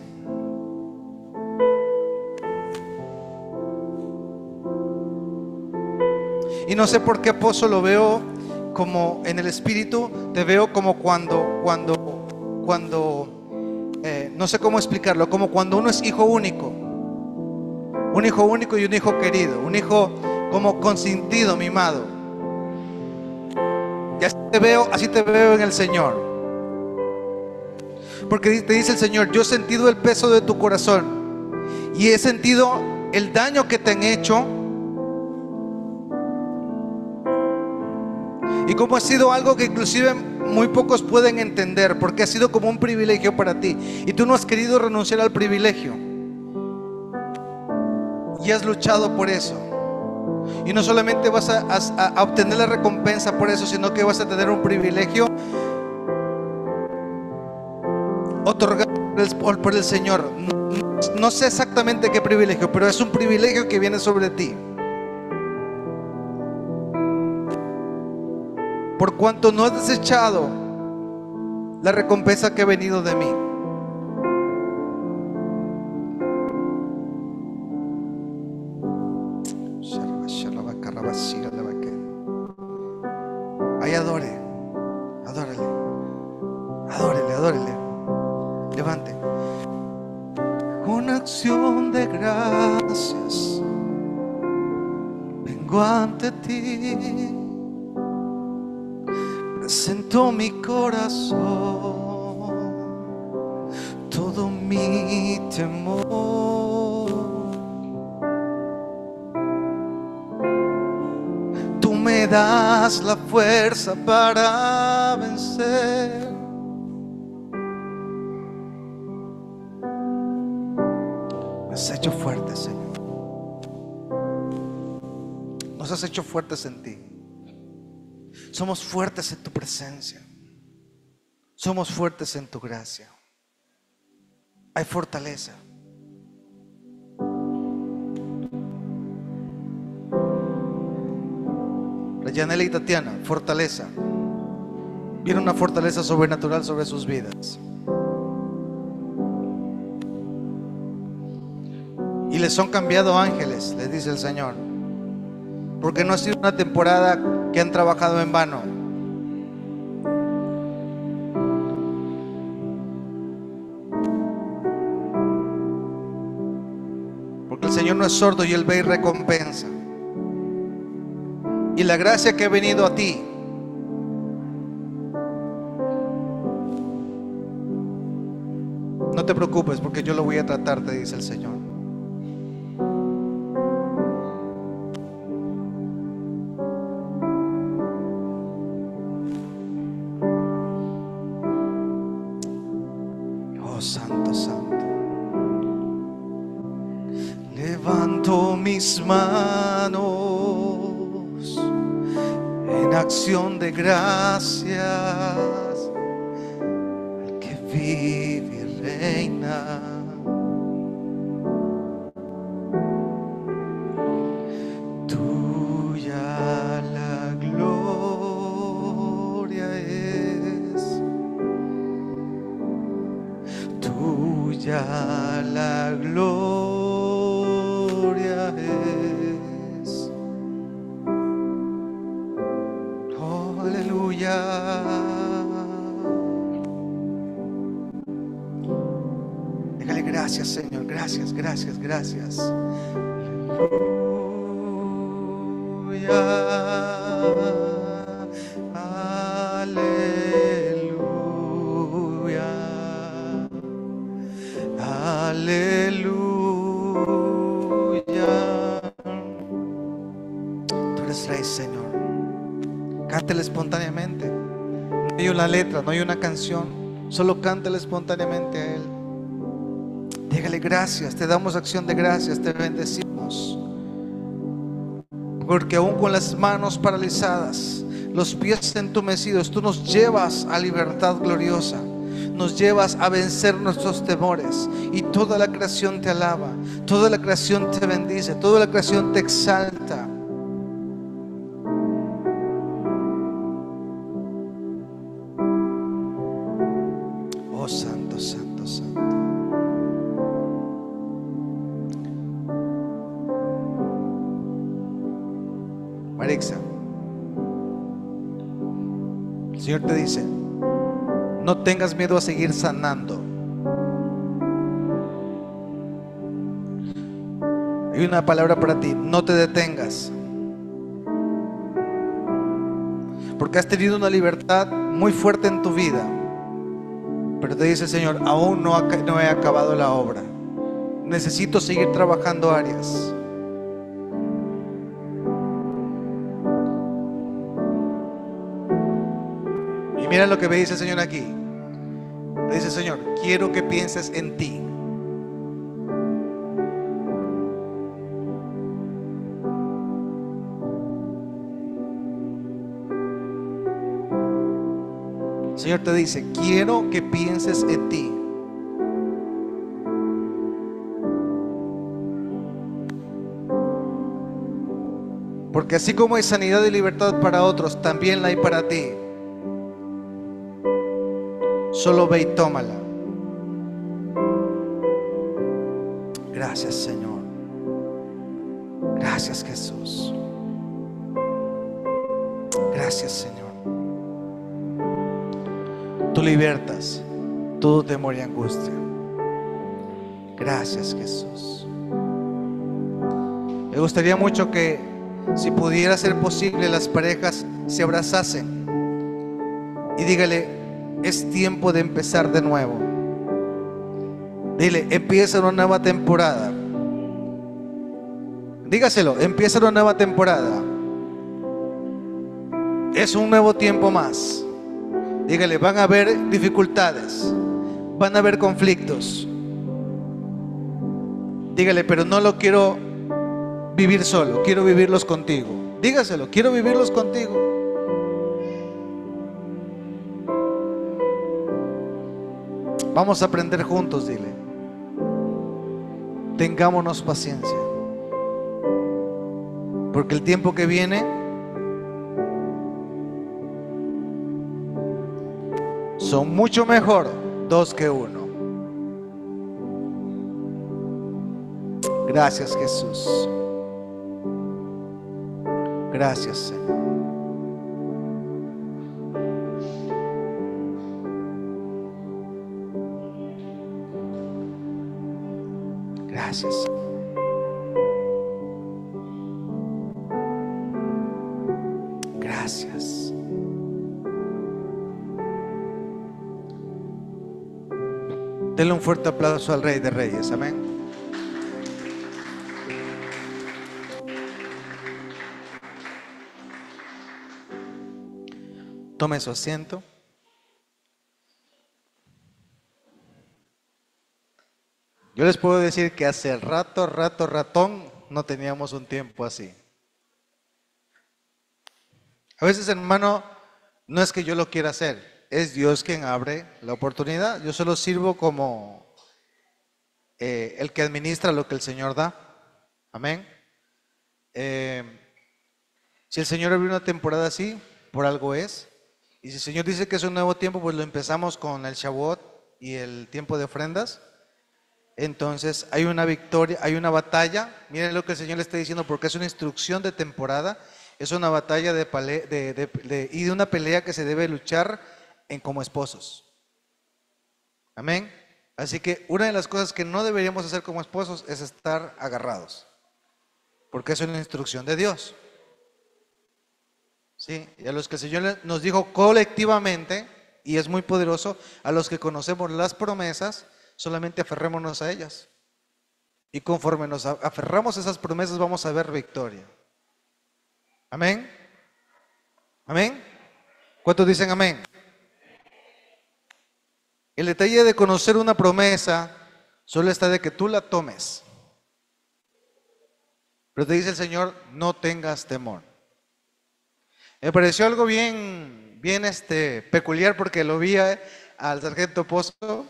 Y no sé por qué, Pozo, lo veo como en el espíritu. Te veo como cuando no sé cómo explicarlo, como cuando uno es hijo único. Un hijo único y un hijo querido. Un hijo como consentido, mimado. Y así te veo en el Señor. Porque te dice el Señor, yo he sentido el peso de tu corazón y he sentido el daño que te han hecho. Y como ha sido algo que inclusive muy pocos pueden entender, porque ha sido como un privilegio para ti. Y tú no has querido renunciar al privilegio. Y has luchado por eso. Y no solamente vas a obtener la recompensa por eso, sino que vas a tener un privilegio otorgado por el Señor. No sé exactamente qué privilegio, pero es un privilegio que viene sobre ti. Por cuanto no has desechado la recompensa que ha venido de mí. Ahí adórele. Levante. Una acción de gracias vengo ante ti. Presento mi corazón, todo mi temor. Tú me das la fuerza para vencer. Me has hecho fuerte, Señor. Nos has hecho fuertes en ti. Somos fuertes en tu presencia. Somos fuertes en tu gracia. Hay fortaleza. La Yanela y Tatiana, fortaleza. Viene una fortaleza sobrenatural sobre sus vidas. Y les son cambiado ángeles, les dice el Señor. Porque no ha sido una temporada que han trabajado en vano. Porque el Señor no es sordo y Él ve y recompensa. Y la gracia que ha venido a ti no te preocupes, porque yo lo voy a tratar, te dice el Señor. Santo, santo. Levanto mis manos en acción de gracias al que vive y reina. Gracias, Señor. Gracias, gracias, gracias. Aleluya. Aleluya. Tú eres Rey, Señor. Cántele espontáneamente. No hay una letra, no hay una canción. Solo cántele espontáneamente a Él. Dígale gracias, te damos acción de gracias, te bendecimos. Porque aún con las manos paralizadas, los pies entumecidos, tú nos llevas a libertad gloriosa. Nos llevas a vencer nuestros temores. Y toda la creación te alaba, toda la creación te bendice, toda la creación te exalta. Oh, santo, santo, santo. Marixa, el Señor te dice: no tengas miedo a seguir sanando. Hay una palabra para ti: no te detengas. Porque has tenido una libertad muy fuerte en tu vida, pero te dice el Señor: aún no he acabado la obra. Necesito seguir trabajando áreas. Y mira lo que me dice el Señor aquí. Me dice el Señor: quiero que pienses en ti. El Señor te dice: quiero que pienses en ti. Porque así como hay sanidad y libertad para otros, también la hay para ti. Solo ve y tómala. Gracias, Señor. Gracias, Jesús. Gracias, Señor. Tú libertas todo temor y angustia. Gracias, Jesús. Me gustaría mucho que, si pudiera ser posible, las parejas se abrazasen y dígale: es tiempo de empezar de nuevo. Dile: empieza una nueva temporada. Dígaselo: empieza una nueva temporada. Es un nuevo tiempo más. Dígale: van a haber dificultades, van a haber conflictos. Dígale: pero no lo quiero vivir solo, quiero vivirlos contigo. Dígaselo: quiero vivirlos contigo. Vamos a aprender juntos, dile. Tengámonos paciencia, porque el tiempo que viene son mucho mejor dos que uno. Gracias, Jesús. Gracias, Señor. Gracias. Gracias. Denle un fuerte aplauso al Rey de Reyes. Amén. Tome su asiento. Yo les puedo decir que hace ratón no teníamos un tiempo así. A veces, hermano, no es que yo lo quiera hacer, es Dios quien abre la oportunidad. Yo solo sirvo como el que administra lo que el Señor da. Amén. Si el Señor abrió una temporada así, por algo es. Y si el Señor dice que es un nuevo tiempo, pues lo empezamos con el Shavuot y el tiempo de ofrendas. Entonces hay una victoria, hay una batalla. Miren lo que el Señor le está diciendo, porque es una instrucción de temporada. Es una batalla y de una pelea que se debe luchar como esposos. Amén. Así que una de las cosas que no deberíamos hacer como esposos es estar agarrados, porque eso es una instrucción de Dios. ¿Sí? Y a los que el Señor nos dijo colectivamente, y es muy poderoso, a los que conocemos las promesas, solamente aferrémonos a ellas. Y conforme nos aferramos a esas promesas, vamos a ver victoria. Amén. Amén. ¿Cuántos dicen amén? El detalle de conocer una promesa solo está de que tú la tomes. Pero te dice el Señor, no tengas temor. Me pareció algo bien peculiar porque lo vi al sargento Pozo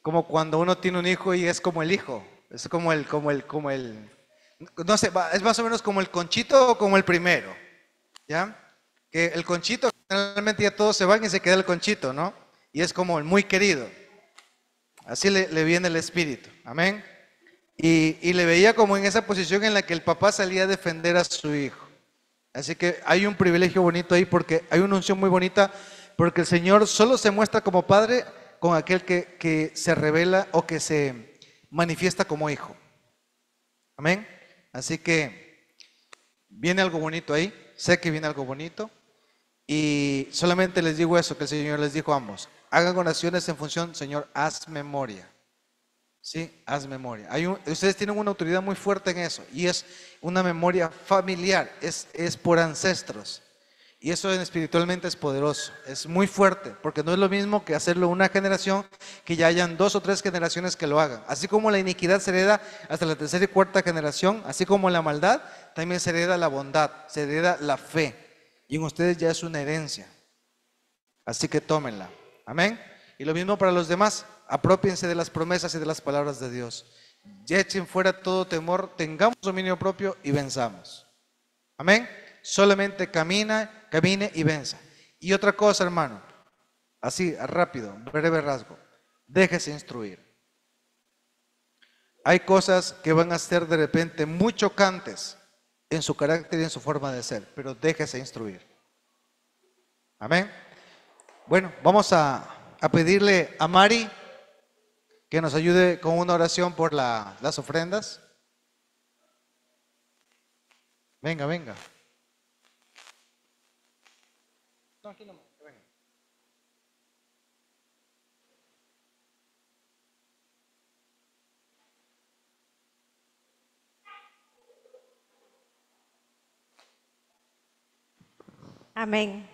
como cuando uno tiene un hijo y es como el hijo. Es como el, no sé, es más o menos como el Conchito o como el primero. ¿Ya? Que el Conchito, generalmente ya todos se van y se queda el Conchito, ¿no? Y es como el muy querido. Así le viene el espíritu. Amén. Y le veía como en esa posición en la que el papá salía a defender a su hijo. Así que hay un privilegio bonito ahí porque hay una unción muy bonita porque el Señor solo se muestra como padre con aquel que se revela o que se manifiesta como hijo. Amén. Así que viene algo bonito ahí. Sé que viene algo bonito. Y solamente les digo eso que el Señor les dijo a ambos. Hagan oraciones en función, Señor, haz memoria. Sí, haz memoria. Ustedes tienen una autoridad muy fuerte en eso. Y es una memoria familiar. Es por ancestros. Y eso espiritualmente es poderoso. Es muy fuerte. Porque no es lo mismo que hacerlo una generación, que ya hayan 2 o 3 generaciones que lo hagan. Así como la iniquidad se hereda hasta la 3ª y 4ª generación, así como la maldad, también se hereda la bondad, se hereda la fe. Y en ustedes ya es una herencia. Así que tómenla. Amén. Y lo mismo para los demás. Apropiense de las promesas y de las palabras de Dios. Ya echen fuera todo temor, tengamos dominio propio y venzamos. Amén. Solamente camine y venza. Y otra cosa, hermano, así, rápido, breve rasgo. Déjese instruir. Hay cosas que van a ser de repente muy chocantes en su carácter y en su forma de ser, pero déjese instruir. Amén. Bueno, vamos a pedirle a Mari que nos ayude con una oración por las ofrendas. Venga, venga. No, aquí no, venga. Amén.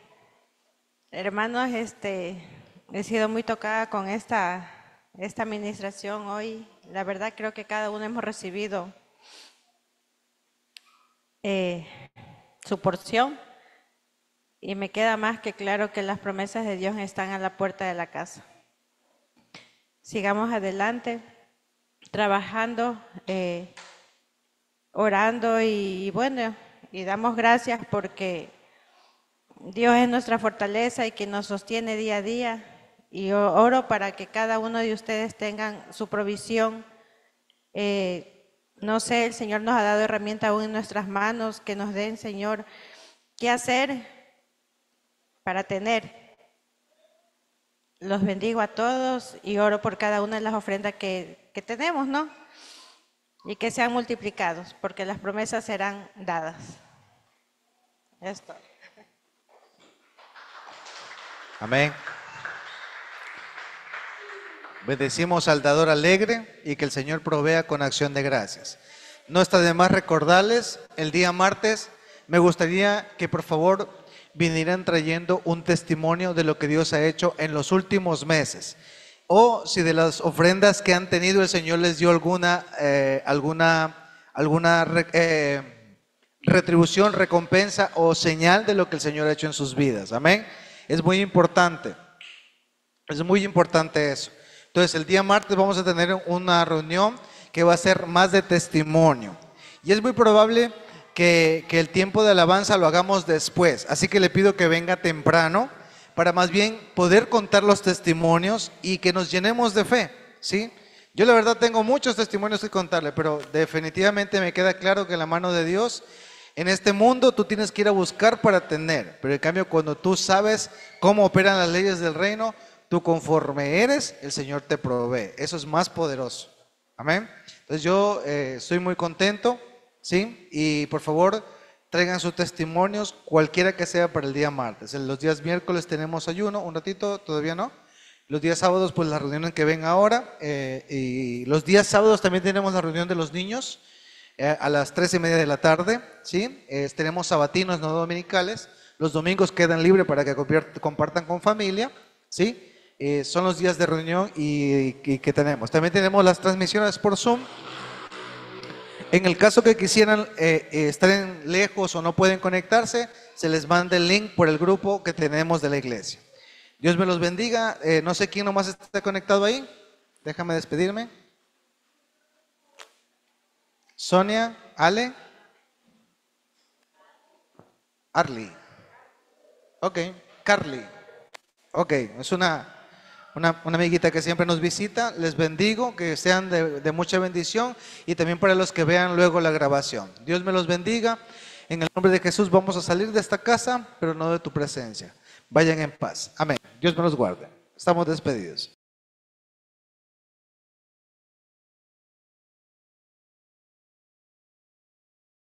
Hermanos, he sido muy tocada con esta administración hoy. La verdad creo que cada uno hemos recibido su porción y me queda más que claro que las promesas de Dios están a la puerta de la casa. Sigamos adelante, trabajando, orando y bueno, y damos gracias porque Dios es nuestra fortaleza y que nos sostiene día a día. Y oro para que cada uno de ustedes tengan su provisión. No sé, el Señor nos ha dado herramientas aún en nuestras manos que nos den, Señor, qué hacer para tener. Los bendigo a todos y oro por cada una de las ofrendas que tenemos, ¿no? Y que sean multiplicados, porque las promesas serán dadas. Esto. Amén. Bendecimos al dador alegre y que el Señor provea con acción de gracias. No está de más recordarles, el día martes me gustaría que por favor vinieran trayendo un testimonio de lo que Dios ha hecho en los últimos meses. O si de las ofrendas que han tenido el Señor les dio alguna retribución, recompensa o señal de lo que el Señor ha hecho en sus vidas. Amén. Es muy importante. Es muy importante eso. Entonces el día martes vamos a tener una reunión que va a ser más de testimonio. Y es muy probable que el tiempo de alabanza lo hagamos después. Así que le pido que venga temprano para más bien poder contar los testimonios y que nos llenemos de fe, ¿sí? Yo la verdad tengo muchos testimonios que contarle, pero definitivamente me queda claro que la mano de Dios en este mundo tú tienes que ir a buscar para tener. Pero en cambio cuando tú sabes cómo operan las leyes del reino, tú conforme eres, el Señor te provee. Eso es más poderoso. Amén. Entonces yo estoy muy contento, ¿sí? Y por favor, traigan sus testimonios, cualquiera que sea para el día martes. En los días miércoles tenemos ayuno, un ratito, todavía no. Los días sábados, pues la reunión en que ven ahora. Y los días sábados también tenemos la reunión de los niños a las 3:30 de la tarde, ¿sí? Tenemos sabatinos no dominicales. Los domingos quedan libres para que compartan con familia, ¿sí? Son los días de reunión y que tenemos. También tenemos las transmisiones por Zoom. En el caso que quisieran estar lejos o no pueden conectarse, se les manda el link por el grupo que tenemos de la iglesia. Dios me los bendiga. No sé quién nomás está conectado ahí. Déjame despedirme. Sonia, Ale, Arly. Ok, Carly. Ok, es una amiguita que siempre nos visita. Les bendigo, que sean de mucha bendición y también para los que vean luego la grabación. Dios me los bendiga. En el nombre de Jesús vamos a salir de esta casa, pero no de tu presencia. Vayan en paz. Amén. Dios me los guarde. Estamos despedidos.